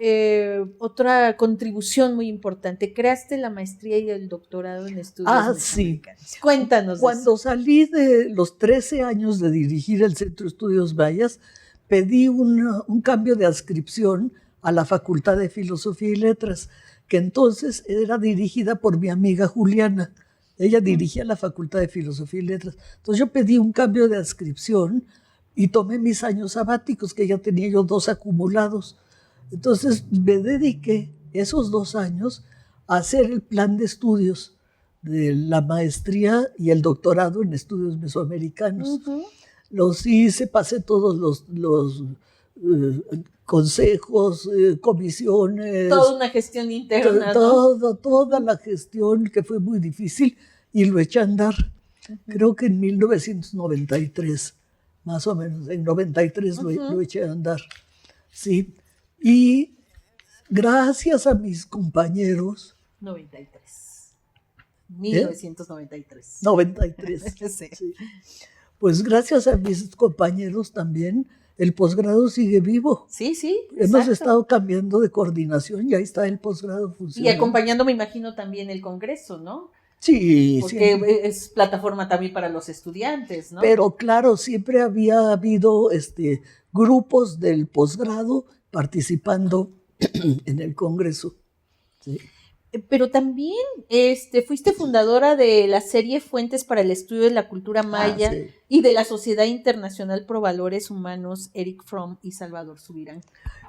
S1: contribución muy importante. Creaste la maestría y el doctorado en estudios mesoamericanos.
S3: Sí.
S1: Cuéntanos.
S3: Cuando salí de los 13 años de dirigir el Centro de Estudios Mayas, pedí un cambio de adscripción a la Facultad de Filosofía y Letras, que entonces era dirigida por mi amiga Juliana. Ella dirigía la Facultad de Filosofía y Letras. Entonces yo pedí un cambio de adscripción y tomé mis años sabáticos, que ya tenía yo 2 acumulados. Entonces me dediqué esos 2 años a hacer el plan de estudios de la maestría y el doctorado en estudios mesoamericanos. Los hice, pasé todos los consejos, comisiones.
S1: Toda una gestión interna,
S3: Toda la gestión, que fue muy difícil, y lo eché a andar. Creo que en 1993, más o menos, en 93 lo eché a andar. Sí. Y gracias a mis compañeros.
S1: 1993.
S3: 93. Sí. Pues gracias a mis compañeros también, el posgrado sigue vivo.
S1: Sí.
S3: Hemos estado cambiando de coordinación y ahí está el posgrado funcionando.
S1: Y acompañando, me imagino, también el congreso, ¿no?
S3: Sí.
S1: Porque es plataforma también para los estudiantes, ¿no?
S3: Pero claro, siempre había habido grupos del posgrado participando en el congreso. Sí.
S1: Pero también fuiste fundadora de la serie Fuentes para el Estudio de la Cultura Maya y de la Sociedad Internacional Pro Valores Humanos, Eric Fromm y Salvador Subirán.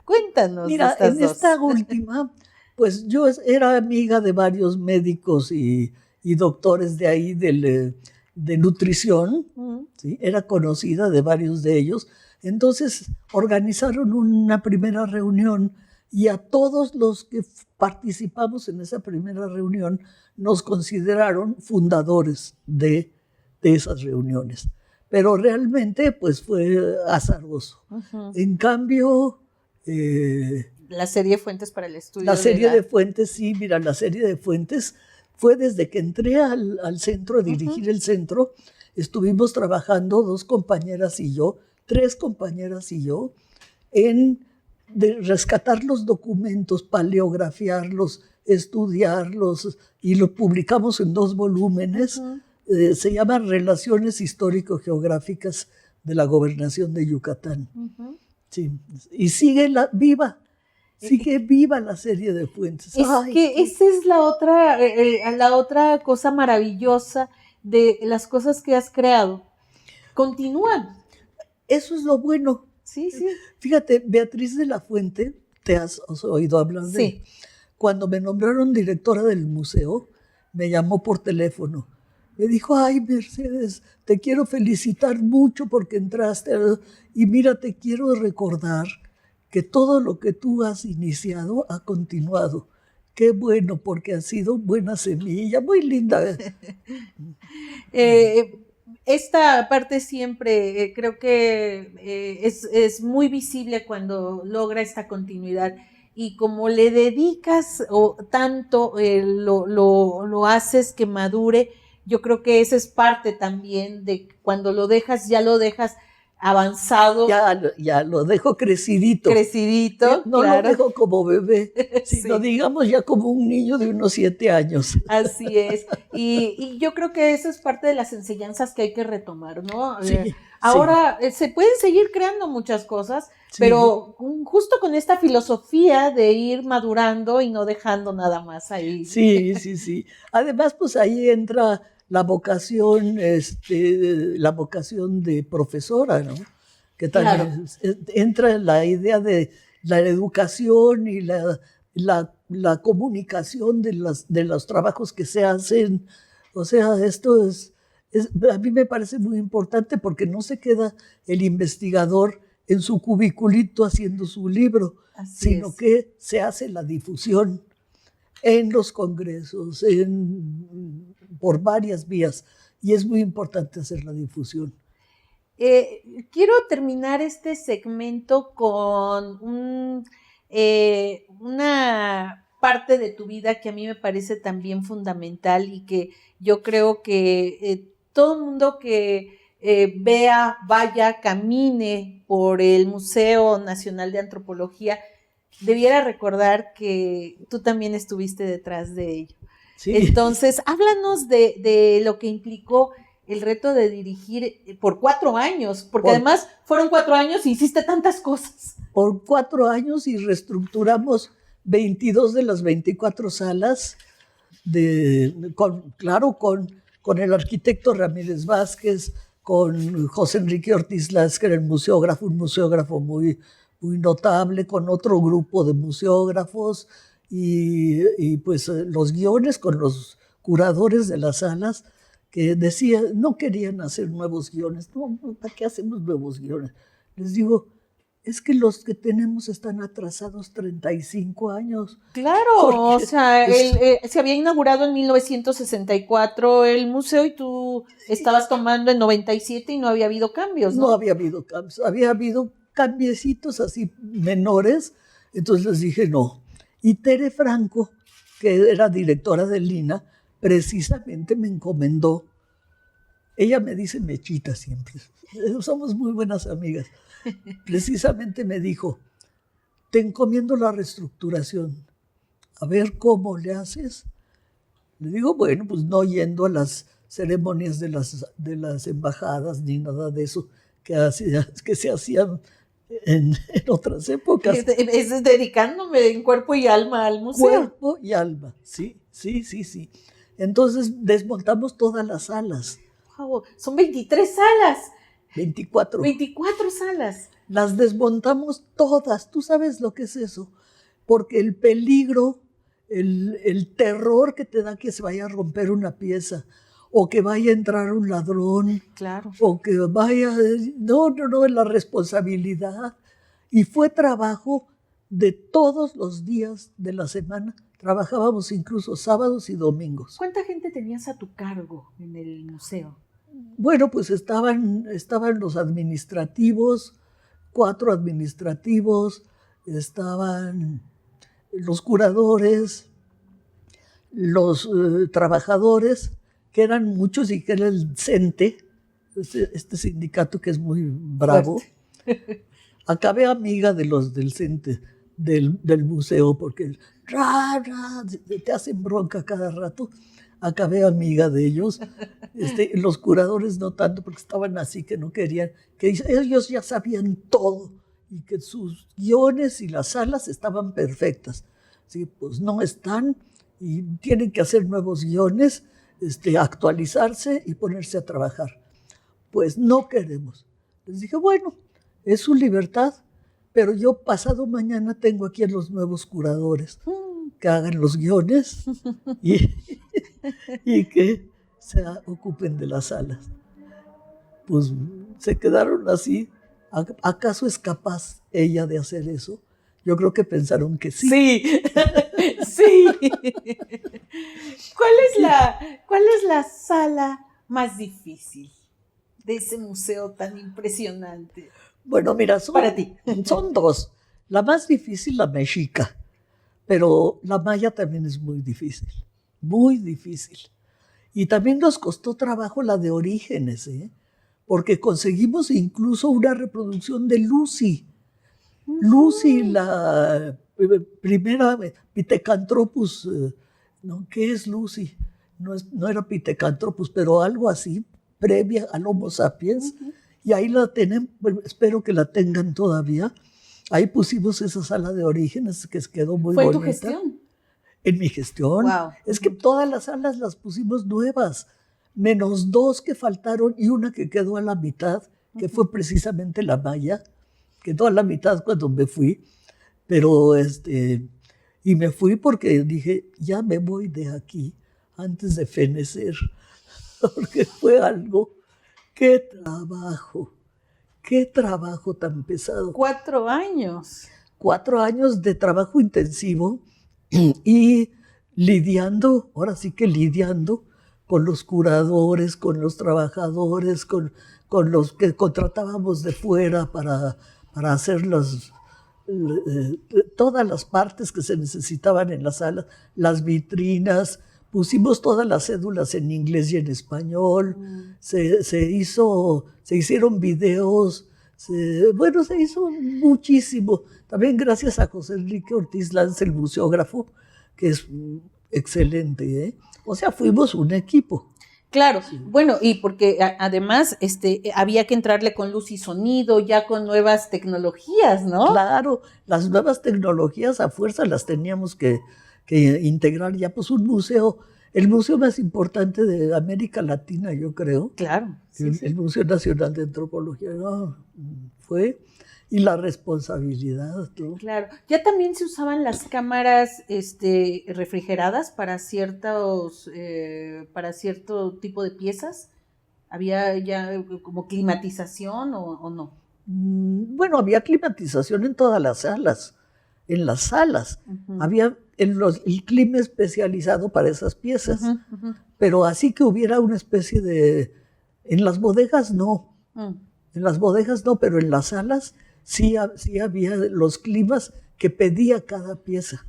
S1: Cuéntanos.
S3: Mira, en esta última, pues yo era amiga de varios médicos y doctores de ahí de nutrición, ¿sí? Era conocida de varios de ellos. Entonces organizaron una primera reunión y a todos los que participamos en esa primera reunión nos consideraron fundadores de esas reuniones. Pero realmente pues fue azaroso. En cambio...
S1: la serie Fuentes para el Estudio.
S3: La serie de Fuentes, sí, mira, la serie de Fuentes fue desde que entré al centro, a dirigir el centro, estuvimos trabajando 2 compañeras y yo 3 compañeras y yo, de rescatar los documentos, paleografiarlos, estudiarlos, y lo publicamos en 2 volúmenes. Se llama Relaciones Histórico-Geográficas de la Gobernación de Yucatán. Sí. Y sigue viva la serie de fuentes.
S2: Esa es la otra cosa maravillosa de las cosas que has creado. Continúan.
S3: Eso es lo bueno.
S2: Sí, sí.
S3: Fíjate, Beatriz de la Fuente, ¿te has oído hablar de él? Cuando me nombraron directora del museo, me llamó por teléfono. Me dijo, ay, Mercedes, te quiero felicitar mucho porque entraste. Y mira, te quiero recordar que todo lo que tú has iniciado ha continuado. Qué bueno, porque ha sido buena semilla, muy linda.
S2: Esta parte siempre creo que es muy visible cuando logra esta continuidad. Y como le dedicas tanto, lo haces que madure, yo creo que esa es parte también de cuando lo dejas, ya lo dejas avanzado.
S3: Ya lo dejo crecidito. No
S2: claro.
S3: lo dejo como bebé, sino digamos ya como un niño de unos 7 años.
S2: Así es. Y yo creo que eso es parte de las enseñanzas que hay que retomar, ¿no?
S3: Sí,
S2: ahora se pueden seguir creando muchas cosas, pero justo con esta filosofía de ir madurando y no dejando nada más ahí.
S3: Sí. Además, pues ahí entra la vocación de profesora, ¿no? Que también entra la idea de la educación y la comunicación de los trabajos que se hacen. O sea, esto a mí me parece muy importante porque no se queda el investigador en su cubiculito haciendo su libro, sino que se hace la difusión en los congresos, por varias vías, y es muy importante hacer la difusión.
S2: Quiero terminar este segmento con una parte de tu vida que a mí me parece también fundamental y que yo creo que todo el mundo que vaya, camine por el Museo Nacional de Antropología, debiera recordar que tú también estuviste detrás de ello. Sí. Entonces, háblanos de lo que implicó el reto de dirigir por 4 años, porque además fueron 4 años y hiciste tantas cosas.
S3: Por 4 años y reestructuramos 22 de las 24 salas, con el arquitecto Ramírez Vázquez, con José Enrique Ortiz Laz, que era un museógrafo muy, muy notable, con otro grupo de museógrafos, y pues los guiones con los curadores de las salas, que no querían hacer nuevos guiones. No, ¿para qué hacemos nuevos guiones? Les digo, es que los que tenemos están atrasados 35 años.
S2: Claro, o sea, se había inaugurado en 1964 el museo y tú estabas tomando en 97 y no había habido cambios, ¿no?
S3: No había habido cambios, había habido cambiecitos así menores, entonces les dije no. Y Tere Franco, que era directora del INA, precisamente me encomendó. Ella me dice Mechita siempre, somos muy buenas amigas. Precisamente me dijo, te encomiendo la reestructuración, a ver cómo le haces. Le digo, bueno, pues no yendo a las ceremonias de las embajadas ni nada de eso que se hacían en otras épocas.
S2: Es dedicándome en cuerpo y alma al museo.
S3: Cuerpo y alma, sí. Entonces desmontamos todas las salas.
S2: Wow, son 23 salas.
S3: 24
S2: salas.
S3: Las desmontamos todas. ¿Tú sabes lo que es eso? Porque el peligro, el terror que te da que se vaya a romper una pieza, o que vaya a entrar un ladrón,
S2: claro,
S3: o que vaya... No, la responsabilidad. Y fue trabajo de todos los días de la semana. Trabajábamos incluso sábados y domingos.
S2: ¿Cuánta gente tenías a tu cargo en el museo?
S3: Bueno, pues estaban los administrativos, 4 administrativos, estaban los curadores, los trabajadores, que eran muchos y que era el CENTE, este sindicato que es muy bravo. Acabé amiga de los del museo porque te hacen bronca cada rato. Acabé amiga de ellos. Los curadores no tanto porque estaban así que no querían, que ellos ya sabían todo y que sus guiones y las salas estaban perfectas. Sí, pues no están y tienen que hacer nuevos guiones, actualizarse y ponerse a trabajar. Pues no queremos. Les dije, bueno, es su libertad, pero yo pasado mañana tengo aquí a los nuevos curadores que hagan los guiones y que se ocupen de las salas. Pues se quedaron así. ¿Acaso es capaz ella de hacer eso? Yo creo que pensaron que sí.
S2: Sí, sí. ¿Cuál es la sala más difícil de ese museo tan impresionante?
S3: Bueno, mira,
S2: Para ti.
S3: Son dos. La más difícil, la mexica, pero la maya también es muy difícil, muy difícil. Y también nos costó trabajo la de Orígenes, porque conseguimos incluso una reproducción de Lucy. Lucy, la primera Pithecanthropus, ¿no? ¿Qué es Lucy? No era Pithecanthropus, pero algo así, previa al Homo sapiens. Y ahí la tienen, espero que la tengan todavía. Ahí pusimos esa sala de Orígenes que quedó muy bonita.
S2: ¿Fue en tu gestión?
S3: En mi gestión.
S2: Wow.
S3: Es que todas las salas las pusimos nuevas, menos dos que faltaron y una que quedó a la mitad, que fue precisamente la maya. Quedó a la mitad cuando me fui, pero y me fui porque dije, ya me voy de aquí antes de fenecer, porque fue algo, qué trabajo tan pesado.
S2: 4 años.
S3: 4 años de trabajo intensivo y lidiando, ahora sí que lidiando con los curadores, con los trabajadores, con los que contratábamos de fuera para hacer todas las partes que se necesitaban en la sala, las vitrinas, pusimos todas las cédulas en inglés y en español, se hicieron videos, se hizo muchísimo. También gracias a José Enrique Ortiz Lance, el museógrafo, que es excelente, O sea, fuimos un equipo.
S2: Claro, sí. Bueno, y porque además había que entrarle con luz y sonido, ya con nuevas tecnologías, ¿no?
S3: Claro, las nuevas tecnologías a fuerza las teníamos que integrar ya, pues un museo, el museo más importante de América Latina, yo creo.
S2: Claro. Sí,
S3: el Museo Nacional de Antropología, fue, y la responsabilidad, ¿no?
S2: Claro. Ya también se usaban las cámaras refrigeradas para cierto tipo de piezas. ¿Había ya como climatización o no?
S3: Bueno, había climatización en todas las salas. En las salas había el clima especializado para esas piezas. Pero así que hubiera una especie de... En las bodegas no. En las bodegas no, pero en las salas sí había los climas que pedía cada pieza.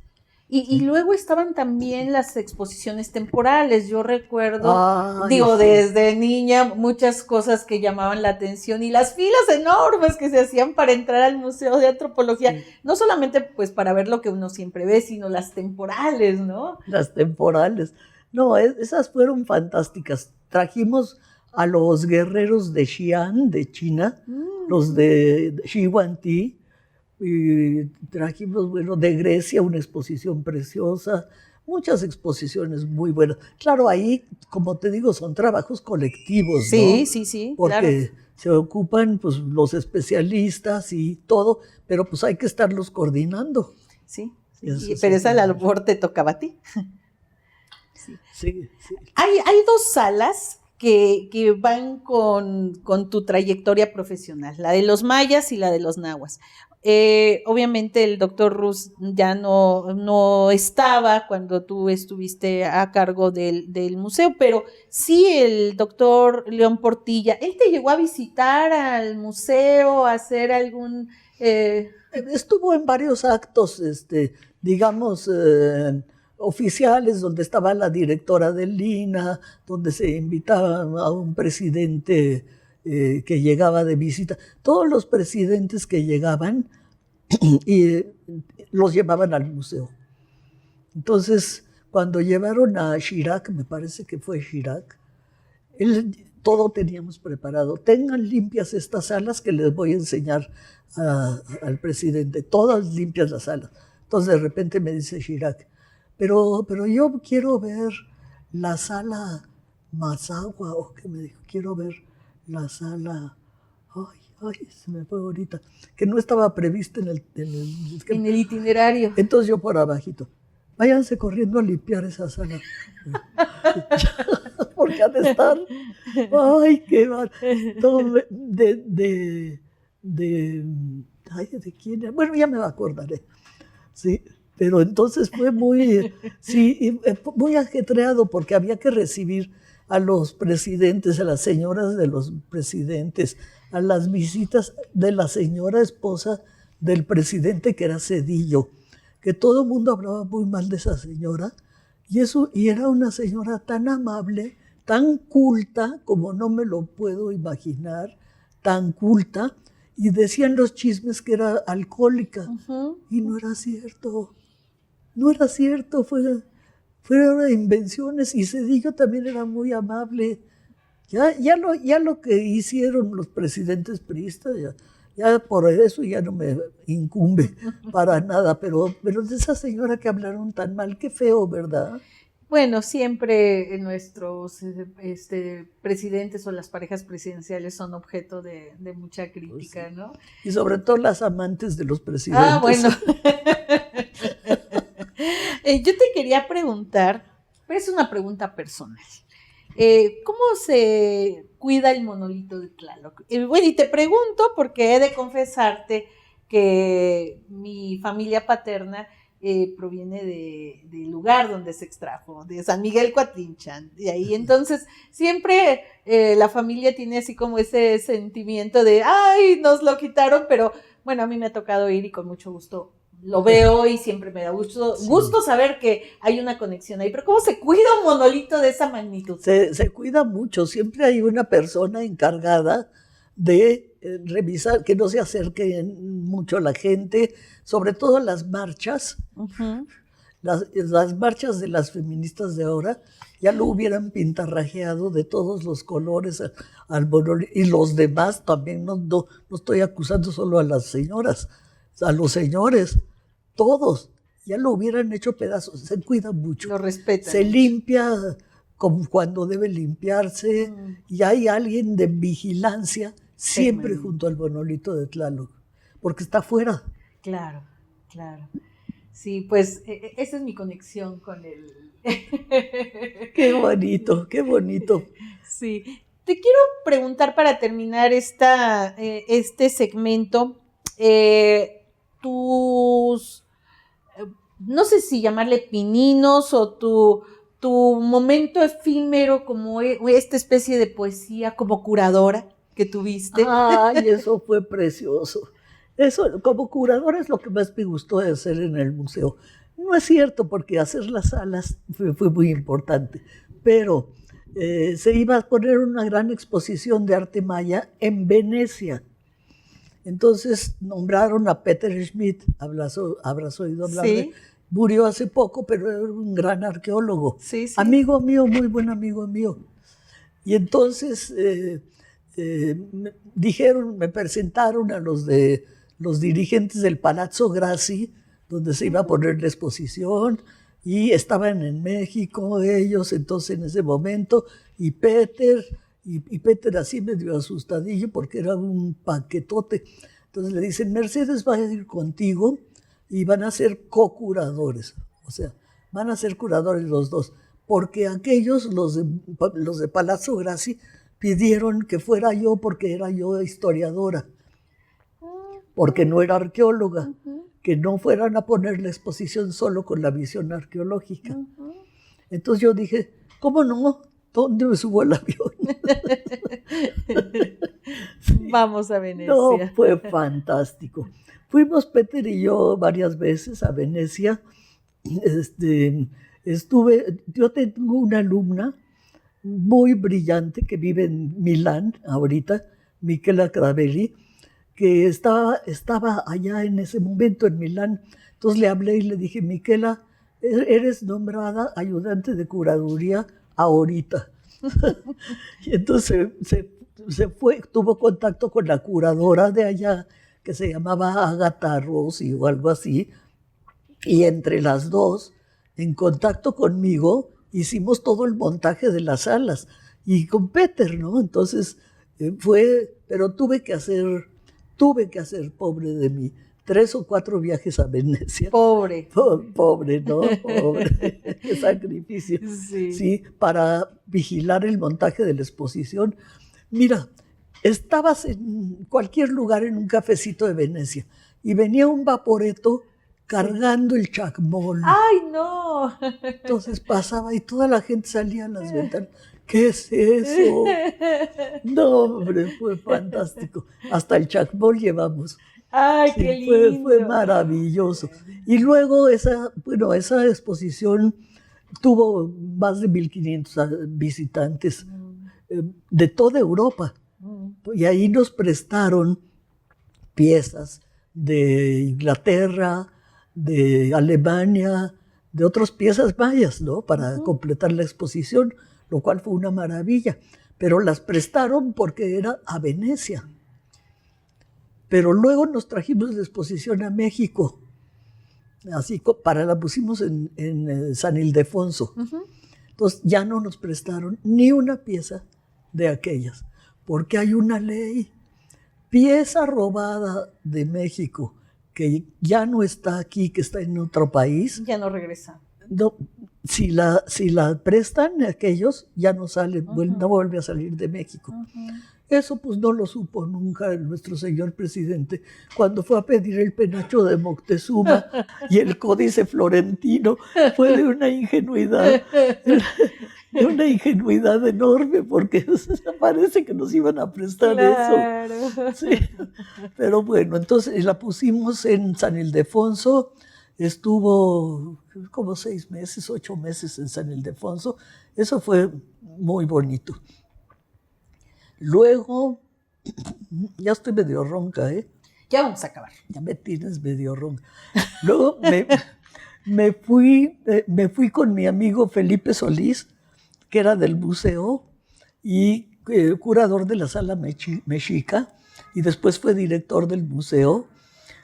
S2: Y luego estaban también las exposiciones temporales. Yo recuerdo, desde niña, muchas cosas que llamaban la atención y las filas enormes que se hacían para entrar al Museo de Antropología. Sí. No solamente pues para ver lo que uno siempre ve, sino las temporales, ¿no?
S3: Las temporales. No, esas fueron fantásticas. Trajimos a los guerreros de Xi'an, de China, los de Xi-Huang-Ti, y trajimos, de Grecia una exposición preciosa, muchas exposiciones muy buenas. Claro, ahí, como te digo, son trabajos colectivos,
S2: sí,
S3: ¿no?
S2: Sí,
S3: porque
S2: claro.
S3: Se ocupan pues, los especialistas y todo, pero pues hay que estarlos coordinando.
S2: Sí, pero esa labor te tocaba a ti.
S3: Sí.
S2: Hay 2 salas que van con tu trayectoria profesional, la de los mayas y la de los nahuas. Obviamente el doctor Ruz ya no estaba cuando tú estuviste a cargo del museo, pero sí el doctor León Portilla, ¿él te llegó a visitar al museo, a hacer algún...?
S3: Estuvo en varios actos, digamos, oficiales, donde estaba la directora del INAH, donde se invitaba a un presidente que llegaba de visita. Todos los presidentes que llegaban y los llevaban al museo. Entonces, cuando llevaron a Chirac, me parece que fue Chirac, todo teníamos preparado. Tengan limpias estas salas que les voy a enseñar al presidente. Todas limpias las salas. Entonces, de repente me dice Chirac, pero yo quiero ver la sala Mazagua, o que me dijo, quiero ver la sala... Ay, se me fue ahorita, que no estaba prevista en
S2: el itinerario.
S3: Entonces yo por abajito, váyanse corriendo a limpiar esa sala. Porque ha de estar, ay, qué mal. ¿De quién? Bueno, ya me acordaré. Sí, pero entonces fue muy ajetreado porque había que recibir a los presidentes, a las señoras de los presidentes, a las visitas de la señora esposa del presidente, que era Zedillo, que todo el mundo hablaba muy mal de esa señora, y era una señora tan amable, tan culta, como no me lo puedo imaginar, tan culta, y decían los chismes que era alcohólica, y no era cierto, fueron invenciones, y Zedillo también era muy amable. Ya lo que hicieron los presidentes priistas, ya por eso ya no me incumbe para nada, pero de esa señora que hablaron tan mal, qué feo, ¿verdad?
S2: Bueno, siempre nuestros presidentes o las parejas presidenciales son objeto de mucha crítica, pues sí, ¿no?
S3: Y sobre todo las amantes de los presidentes.
S2: Ah, bueno. Yo te quería preguntar, pero es una pregunta personal. ¿Cómo se cuida el monolito de Tlaloc? Bueno, y te pregunto porque he de confesarte que mi familia paterna proviene del lugar donde se extrajo, de San Miguel Coatlinchan, de ahí. Entonces, siempre la familia tiene así como ese sentimiento de, ¡ay, nos lo quitaron! Pero, bueno, a mí me ha tocado ir y con mucho gusto lo veo y siempre me da gusto saber que hay una conexión ahí. Pero ¿cómo se cuida un monolito de esa magnitud?
S3: Se cuida mucho. Siempre hay una persona encargada de revisar que no se acerque mucho a la gente, sobre todo las marchas. Las marchas de las feministas de ahora ya lo hubieran pintarrajeado de todos los colores al monolito. Y los demás también, no estoy acusando solo a las señoras, a los señores, todos, ya lo hubieran hecho pedazos. Se cuida mucho.
S2: Lo respetan.
S3: Se limpia como cuando debe limpiarse, y hay alguien de vigilancia siempre junto al monolito de Tlaloc, porque está afuera.
S2: Claro. Sí, pues esa es mi conexión con el...
S3: Qué bonito.
S2: Sí. Te quiero preguntar para terminar este segmento, tus, no sé si llamarle pininos o tu momento efímero como esta especie de poesía como curadora que tuviste.
S3: Ay, eso fue precioso. Eso, como curadora, es lo que más me gustó de hacer en el museo. No es cierto, porque hacer las salas fue muy importante, pero se iba a poner una gran exposición de arte maya en Venecia. Entonces nombraron a Peter Schmidt, habrás oído hablar de él. Murió hace poco, pero era un gran arqueólogo.
S2: Sí.
S3: Amigo mío, muy buen amigo mío. Y entonces me presentaron a los dirigentes del Palazzo Grassi, donde se iba a poner la exposición, y estaban en México ellos, entonces en ese momento, y Peter así medio asustadillo porque era un paquetote. Entonces le dicen, Mercedes va a ir contigo y van a ser co-curadores, o sea, van a ser curadores los dos, porque aquellos, los de Palazzo Grassi, pidieron que fuera yo porque era yo historiadora, porque no era arqueóloga, que no fueran a poner la exposición solo con la visión arqueológica. Entonces yo dije, ¿cómo no? ¿Dónde me subo al avión?
S2: Vamos a Venecia.
S3: No, fue fantástico. Fuimos Peter y yo varias veces a Venecia. Yo tengo una alumna muy brillante que vive en Milán ahorita, Michela Cravelli, que estaba allá en ese momento en Milán. Entonces le hablé y le dije, Michela, eres nombrada ayudante de curaduría ahorita. Y entonces se fue, tuvo contacto con la curadora de allá, que se llamaba Agatha Rossi o algo así, y entre las dos, en contacto conmigo, hicimos todo el montaje de las salas, y con Peter, ¿no? Entonces pero tuve que hacer, pobre de mí, 3 o 4 viajes a Venecia.
S2: Pobre.
S3: Pobre, ¿no? Pobre. Qué sacrificio.
S2: Sí.
S3: Sí, para vigilar el montaje de la exposición. Mira, estabas en cualquier lugar en un cafecito de Venecia y venía un vaporeto cargando el chacmol.
S2: ¡Ay, no!
S3: Entonces pasaba y toda la gente salía a las ventanas. ¿Qué es eso? No, hombre, fue fantástico. Hasta el chacmol llevamos.
S2: ¡Ay,
S3: Sí,
S2: qué lindo!
S3: fue maravilloso. Y luego esa exposición tuvo más de 1,500 visitantes de toda Europa. Y ahí nos prestaron piezas de Inglaterra, de Alemania, de otras piezas mayas, ¿no? Para completar la exposición, lo cual fue una maravilla. Pero las prestaron porque era a Venecia. Pero luego nos trajimos la exposición a México. Así la pusimos en San Ildefonso. Entonces ya no nos prestaron ni una pieza de aquellas, porque hay una ley. Pieza robada de México, que ya no está aquí, que está en otro país.
S2: Ya no regresa.
S3: No, si la prestan aquellos, ya no sale, no vuelve a salir de México. Eso pues no lo supo nunca nuestro señor presidente cuando fue a pedir el penacho de Moctezuma y el códice florentino. Fue de una ingenuidad enorme, porque parece que nos iban a prestar eso. Sí. Pero bueno, entonces la pusimos en San Ildefonso. Estuvo como 6 meses, 8 meses en San Ildefonso. Eso fue muy bonito. Luego, ya estoy medio ronca, ¿eh?
S2: Ya vamos a acabar.
S3: Ya me tienes medio ronca. Luego me fui con mi amigo Felipe Solís, que era del museo y curador de la Sala Mexica, y después fue director del museo.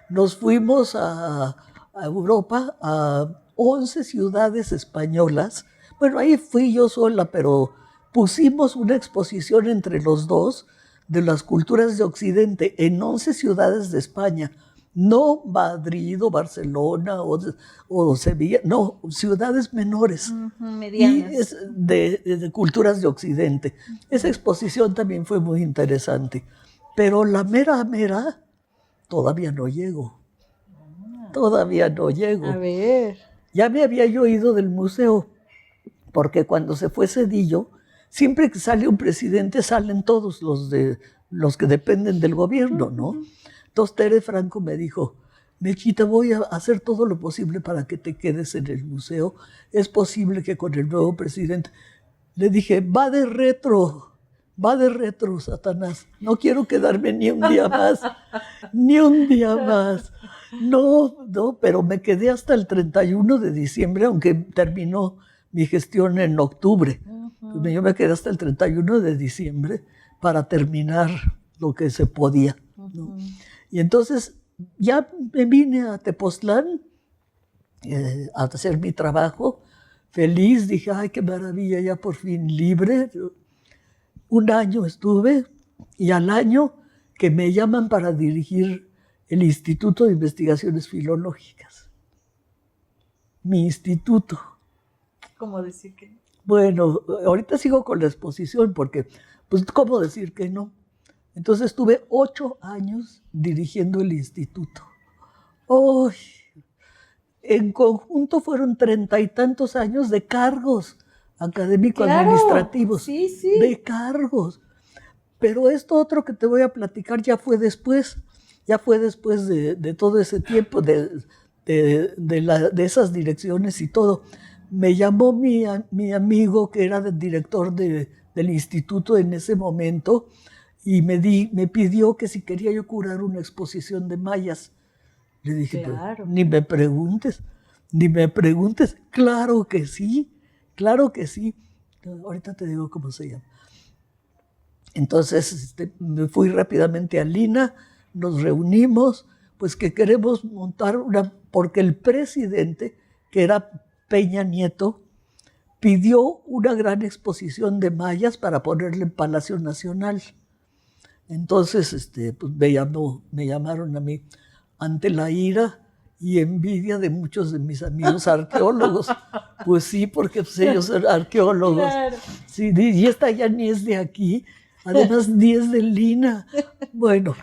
S3: Nos fuimos a Europa, a 11 ciudades españolas. Bueno, ahí fui yo sola, pero pusimos una exposición entre los dos de las culturas de Occidente en 11 ciudades de España. No Madrid o Barcelona o Sevilla, no, ciudades menores.
S2: Medianas.
S3: Y de culturas de Occidente. Esa exposición también fue muy interesante. Pero la mera, todavía no llego. Todavía no llego.
S2: A ver.
S3: Ya me había yo ido del museo, porque cuando se fue Zedillo, siempre que sale un presidente, salen todos los que dependen del gobierno, ¿no? Entonces Tere Franco me dijo, Mechita, voy a hacer todo lo posible para que te quedes en el museo. Es posible que con el nuevo presidente... Le dije, va de retro, Satanás. No quiero quedarme ni un día más, ni un día más. No, pero me quedé hasta el 31 de diciembre, aunque terminó mi gestión en octubre. Yo me quedé hasta el 31 de diciembre para terminar lo que se podía, ¿no? Y entonces ya me vine a Tepoztlán a hacer mi trabajo. Feliz, dije, ay, qué maravilla, ya por fin libre. 1 año estuve, y al año que me llaman para dirigir el Instituto de Investigaciones Filológicas. Mi instituto.
S2: ¿Cómo decir que no?
S3: Bueno, ahorita sigo con la exposición porque, pues, ¿cómo decir que no? Entonces estuve 8 años dirigiendo el instituto. ¡Oh! En conjunto fueron 30 y tantos años de cargos académico-administrativos.
S2: Sí, sí.
S3: De cargos. Pero esto otro que te voy a platicar ya fue después de todo ese tiempo, de esas direcciones y todo. Me llamó mi amigo, que era el director del instituto en ese momento, y me pidió que si quería yo curar una exposición de mayas. Le dije,
S2: Claro.
S3: ni me preguntes, ni me preguntes. Claro que sí, claro que sí. Ahorita te digo cómo se llama. Entonces me fui rápidamente a Lina, nos reunimos, pues que queremos montar porque el presidente, que era Peña Nieto, pidió una gran exposición de mayas para ponerle en Palacio Nacional. Entonces pues me llamaron a mí ante la ira y envidia de muchos de mis amigos arqueólogos. Pues sí, porque pues, ellos son arqueólogos.
S2: Claro.
S3: Sí, y esta ya ni es de aquí, además ni es de Lina. Bueno,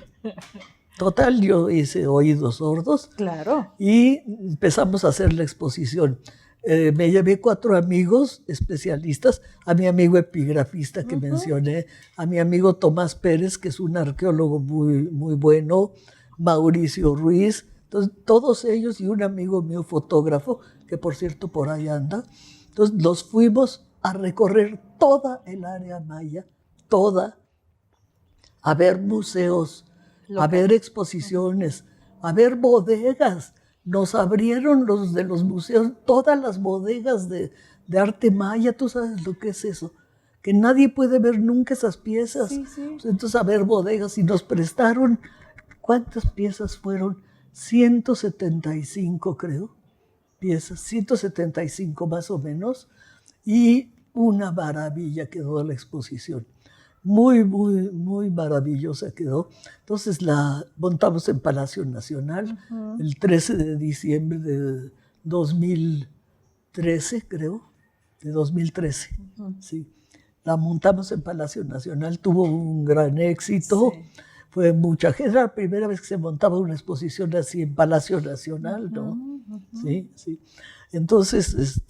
S3: total, yo hice oídos sordos.
S2: Claro.
S3: Y empezamos a hacer la exposición. Me llevé 4 amigos especialistas, a mi amigo epigrafista que mencioné, a mi amigo Tomás Pérez, que es un arqueólogo muy, muy bueno, Mauricio Ruiz, entonces, todos ellos y un amigo mío fotógrafo, que por cierto por ahí anda. Entonces nos fuimos a recorrer toda el área maya, toda, a ver museos, a ver exposiciones, a ver bodegas. Nos abrieron los de los museos, todas las bodegas de arte maya. Tú sabes lo que es eso, que nadie puede ver nunca esas piezas.
S2: Sí, sí.
S3: Entonces, a ver bodegas, y nos prestaron, ¿cuántas piezas fueron? 175, creo, piezas, 175 más o menos, y una maravilla quedó la exposición. Muy, muy, muy maravillosa quedó. Entonces la montamos en Palacio Nacional el 13 de diciembre de 2013, creo, de 2013. Sí. La montamos en Palacio Nacional, tuvo un gran éxito. Sí. Fue mucha gente, era la primera vez que se montaba una exposición así en Palacio Nacional, ¿no? Sí, sí. Entonces,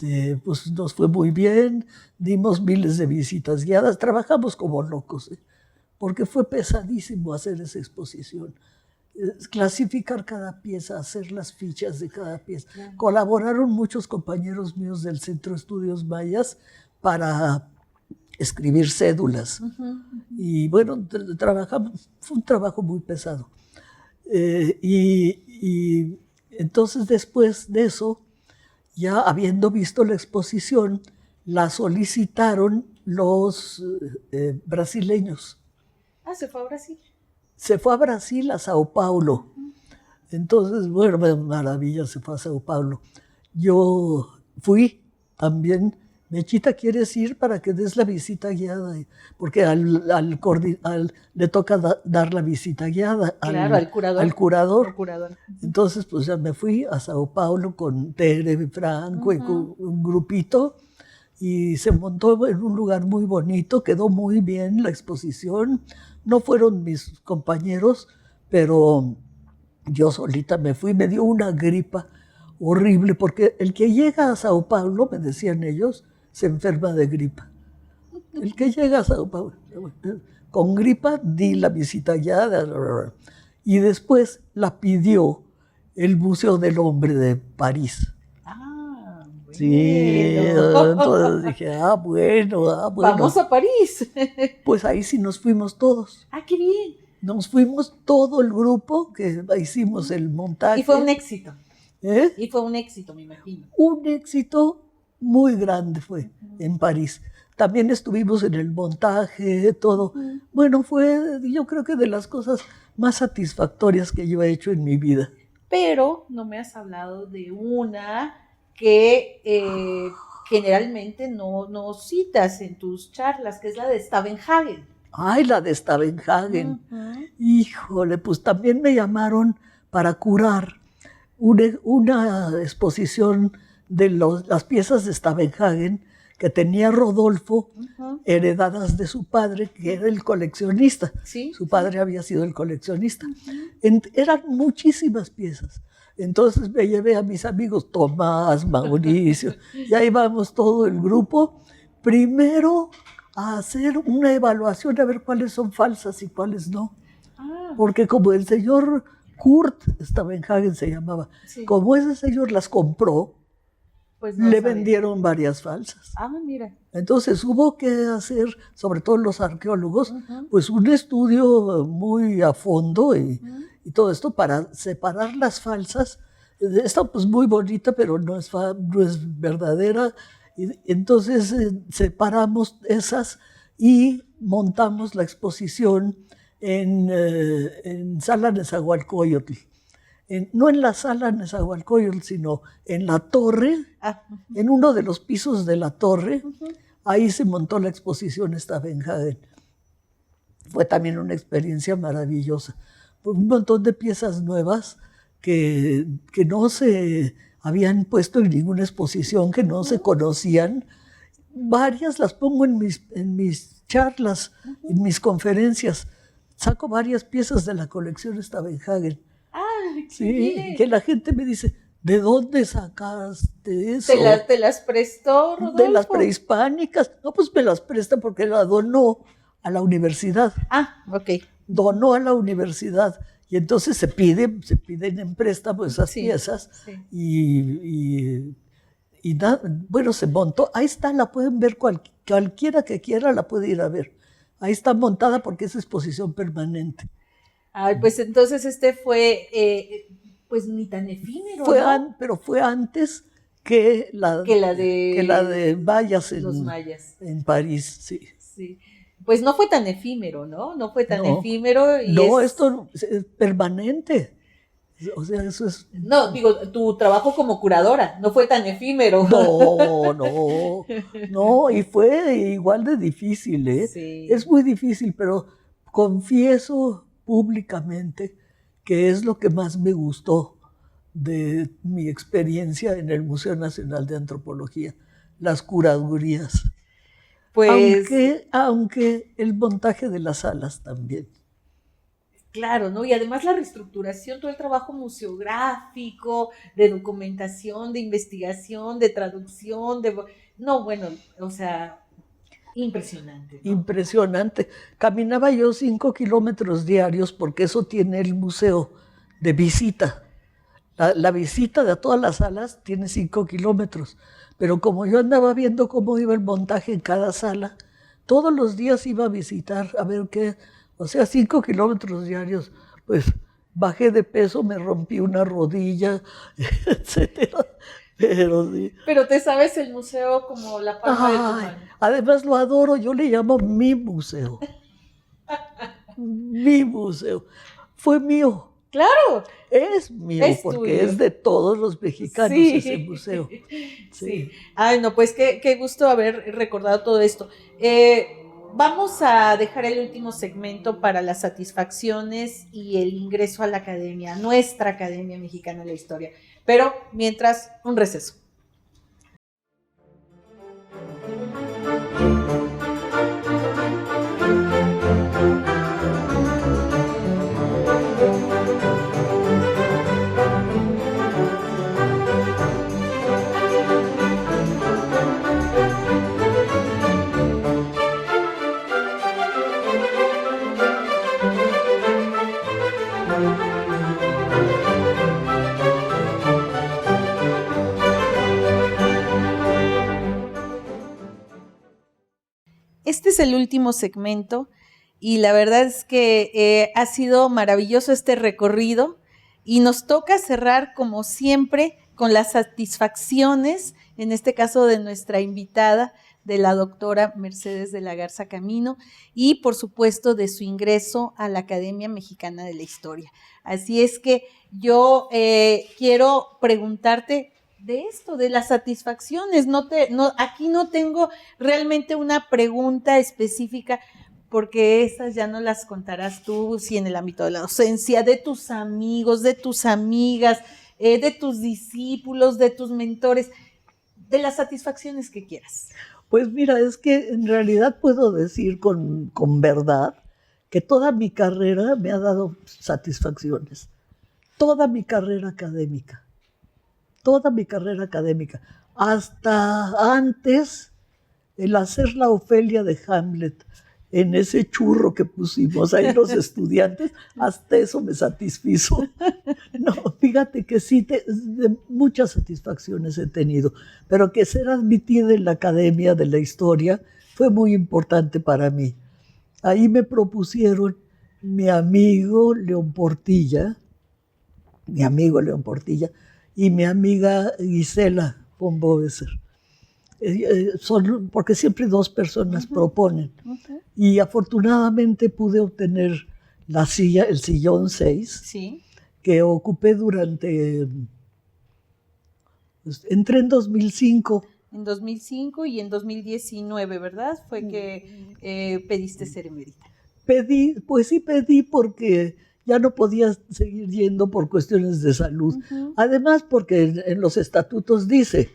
S3: pues nos fue muy bien, dimos miles de visitas guiadas, trabajamos como locos, porque fue pesadísimo hacer esa exposición. Clasificar cada pieza, hacer las fichas de cada pieza. Claro. Colaboraron muchos compañeros míos del Centro de Estudios Mayas para escribir cédulas. Y bueno, trabajamos, fue un trabajo muy pesado. Y entonces después de eso, ya habiendo visto la exposición, la solicitaron los brasileños.
S2: Ah, ¿se fue a Brasil?
S3: Se fue a Brasil, a Sao Paulo. Entonces, bueno, maravilla, se fue a Sao Paulo. Yo fui también. Mechita, ¿quieres ir para que des la visita guiada? Porque le toca dar la visita guiada
S2: claro, al
S3: curador. Entonces, pues ya me fui a Sao Paulo con Tere Franco y con un grupito, y se montó en un lugar muy bonito, quedó muy bien la exposición. No fueron mis compañeros, pero yo solita me fui, me dio una gripa horrible, porque el que llega a Sao Paulo, me decían ellos, se enferma de gripa. El que llega a Sao Paulo con gripa, di la visita guiada. Y después la pidió el Museo del Hombre de París.
S2: Ah, bueno.
S3: Sí, entonces dije, bueno.
S2: Vamos a París.
S3: Pues ahí sí nos fuimos todos.
S2: Ah, qué bien.
S3: Nos fuimos todo el grupo, que hicimos el montaje.
S2: Y fue un éxito.
S3: ¿Eh?
S2: Y fue un éxito, me imagino.
S3: Un éxito muy grande fue en París. También estuvimos en el montaje, todo. Bueno, fue, yo creo que de las cosas más satisfactorias que yo he hecho en mi vida.
S2: Pero no me has hablado de una que generalmente no citas en tus charlas, que es la de Stavanger.
S3: Ay, la de Stavanger. Híjole, pues también me llamaron para curar una exposición de las piezas de Stavanger que tenía Rodolfo, heredadas de su padre, que era el coleccionista.
S2: ¿Sí?
S3: Su padre había sido el coleccionista. Eran muchísimas piezas. Entonces me llevé a mis amigos Tomás, Mauricio, y ahí vamos todo el grupo, primero a hacer una evaluación, a ver cuáles son falsas y cuáles no. Porque como el señor Kurt Stavanger se llamaba, como ese señor las compró,
S2: Pues no
S3: le
S2: sabía.
S3: vendieron varias falsas.
S2: Ah, mira.
S3: Entonces hubo que hacer, sobre todo los arqueólogos,
S2: Ujú.
S3: pues un estudio muy a fondo
S2: Ujú.
S3: y todo esto para separar las falsas. Esta pues muy bonita, pero no es verdadera. Y entonces separamos esas y montamos la exposición en Sala Nezahualcóyotl. No en la Sala Nezahualcóyotl, sino en la torre,
S2: Ah,
S3: en uno de los pisos de la torre.
S2: ujú.
S3: Ahí se montó la exposición Stavenhagen. Fue también una experiencia maravillosa. Un montón de piezas nuevas que no se habían puesto en ninguna exposición, que no se conocían. Varias las pongo en mis charlas, en mis conferencias. Saco varias piezas de la colección Stavenhagen.
S2: Ah, qué
S3: Sí,
S2: bien.
S3: que la gente me dice, ¿de dónde sacaste eso?
S2: ¿Te las prestó, Rodolfo?
S3: De las prehispánicas. No, pues me las presta porque la donó a la universidad.
S2: Ah, ok.
S3: Donó a la universidad. Y entonces se piden en préstamo esas
S2: Sí,
S3: piezas.
S2: sí.
S3: Bueno, se montó. Ahí está, la pueden ver cualquiera que quiera, la puede ir a ver. Ahí está montada porque es exposición permanente.
S2: Ay, pues entonces fue, pues ni tan efímero, ¿no?
S3: Pero fue antes que la de Mayas
S2: los mayas.
S3: en París, sí.
S2: Sí. Pues no fue tan efímero, ¿no? No fue tan
S3: No,
S2: efímero.
S3: esto es permanente. O sea, eso es...
S2: No, digo, tu trabajo como curadora no fue tan efímero.
S3: No, y fue igual de difícil, ¿eh?
S2: Sí.
S3: Es muy difícil, pero confieso públicamente que es lo que más me gustó de mi experiencia en el Museo Nacional de Antropología, las curadurías.
S2: Pues,
S3: Aunque el montaje de las salas también.
S2: claro, ¿no? Y además la reestructuración, todo el trabajo museográfico, de documentación, de investigación, de traducción, no, bueno, o sea, impresionante, ¿no?
S3: Impresionante. Caminaba yo 5 kilómetros diarios porque eso tiene el museo de visita. La visita de todas las salas tiene 5 kilómetros. Pero como yo andaba viendo cómo iba el montaje en cada sala, todos los días iba a visitar, a ver qué, o sea, 5 kilómetros diarios. Pues bajé de peso, me rompí una rodilla, etcétera. Pero sí.
S2: Pero te sabes el museo como la palma de tu mano.
S3: Además lo adoro, yo le llamo mi museo. Mi museo. Fue mío.
S2: Claro.
S3: Es mío, porque
S2: tuyo.
S3: es de todos los mexicanos ese museo.
S2: Sí. Ay, no, pues qué gusto haber recordado todo esto. Vamos a dejar el último segmento para las satisfacciones y el ingreso a la academia, nuestra Academia Mexicana de la Historia. Pero mientras, un receso. Este es el último segmento y la verdad es que ha sido maravilloso este recorrido y nos toca cerrar como siempre con las satisfacciones, en este caso de nuestra invitada, de la doctora Mercedes de la Garza Camino y por supuesto de su ingreso a la Academia Mexicana de la Historia. Así es que yo quiero preguntarte de esto, de las satisfacciones. Aquí no tengo realmente una pregunta específica, porque esas ya no las contarás tú, si en el ámbito de la docencia, de tus amigos, de tus amigas, de tus discípulos, de tus mentores, de las satisfacciones que quieras.
S3: Pues mira, es que en realidad puedo decir con verdad que toda mi carrera me ha dado satisfacciones. Toda mi carrera académica. Hasta antes el hacer la Ofelia de Hamlet en ese churro que pusimos ahí los estudiantes, hasta eso me satisfizo. No, fíjate que sí, de muchas satisfacciones he tenido, pero que ser admitida en la Academia de la Historia fue muy importante para mí. Ahí me propusieron mi amigo León Portilla y mi amiga Gisela von Boeser. Porque siempre dos personas proponen. Y afortunadamente pude obtener el sillón 6,
S2: Sí.
S3: que ocupé entré en 2005.
S2: En 2005 y en 2019, ¿verdad? Fue que pediste ser emérita.
S3: Pedí porque ya no podía seguir yendo por cuestiones de salud. Además, porque en los estatutos dice,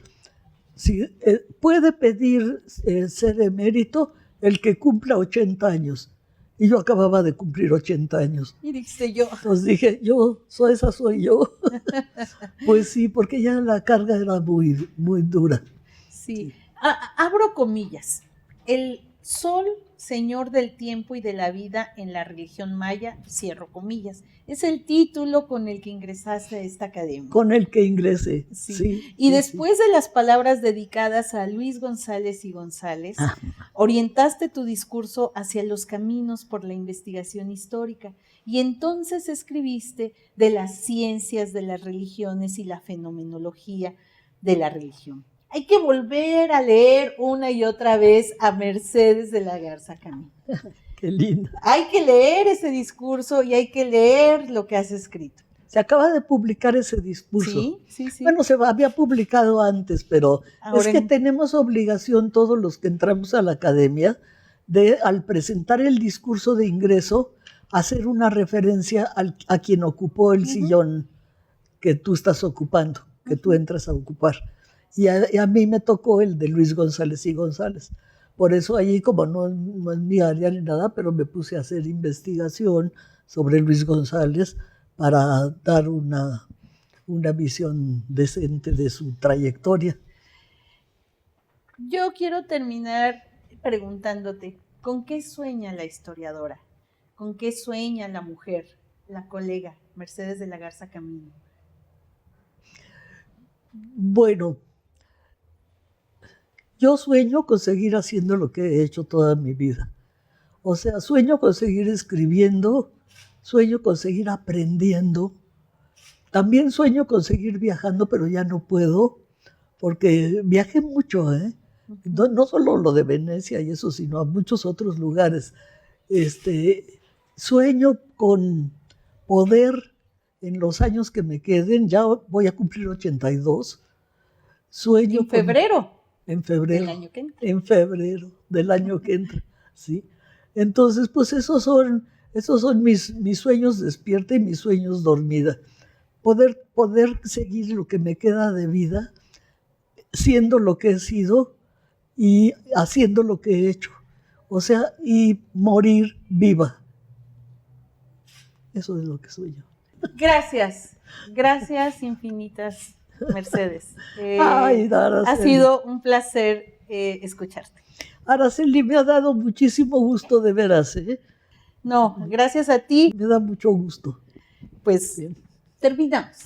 S3: puede pedir ser emérito el que cumpla 80 años. Y yo acababa de cumplir 80 años.
S2: Y dijiste yo.
S3: Entonces dije, esa soy yo. Pues sí, porque ya la carga era muy, muy dura.
S2: Sí. Abro comillas. El sol, señor del tiempo y de la vida en la religión maya, cierro comillas. Es el título con el que ingresaste a esta academia.
S3: Con el que ingresé,
S2: sí.
S3: Sí.
S2: Y después de las palabras dedicadas a Luis González y González, orientaste tu discurso hacia los caminos por la investigación histórica y entonces escribiste de las ciencias de las religiones y la fenomenología de la religión. Hay que volver a leer una y otra vez a Mercedes de la Garza Camino.
S3: Qué linda.
S2: Hay que leer ese discurso y hay que leer lo que has escrito.
S3: Se acaba de publicar ese discurso.
S2: Sí.
S3: Bueno, se había publicado antes, pero ahora es que tenemos obligación todos los que entramos a la academia de, al presentar el discurso de ingreso, hacer una referencia a quien ocupó el sillón que tú estás ocupando, que tú entras a ocupar. Y a mí me tocó el de Luis González y González. Por eso allí, como no es mi área ni nada, pero me puse a hacer investigación sobre Luis González para dar una visión decente de su trayectoria.
S2: Yo quiero terminar preguntándote, ¿con qué sueña la historiadora? ¿Con qué sueña la mujer, la colega Mercedes de la Garza Camino?
S3: Bueno, yo sueño con seguir haciendo lo que he hecho toda mi vida. O sea, sueño con seguir escribiendo, sueño con seguir aprendiendo. También sueño con seguir viajando, pero ya no puedo, porque viajé mucho, no solo lo de Venecia y eso, sino a muchos otros lugares. Sueño con poder, en los años que me queden, ya voy a cumplir 82. Sueño
S2: ¿En febrero?
S3: En febrero.
S2: ¿Del año que entra?
S3: En febrero del año que entra, sí. Entonces, pues esos son mis sueños despierta y mis sueños dormida. Poder seguir lo que me queda de vida, siendo lo que he sido y haciendo lo que he hecho. O sea, y morir viva. Eso es lo que soy yo.
S2: Gracias infinitas, Mercedes.
S3: Ay,
S2: ha sido un placer escucharte.
S3: Araceli, me ha dado muchísimo gusto de veras.
S2: No, gracias a ti.
S3: Me da mucho gusto.
S2: Pues
S3: Bien.
S2: terminamos.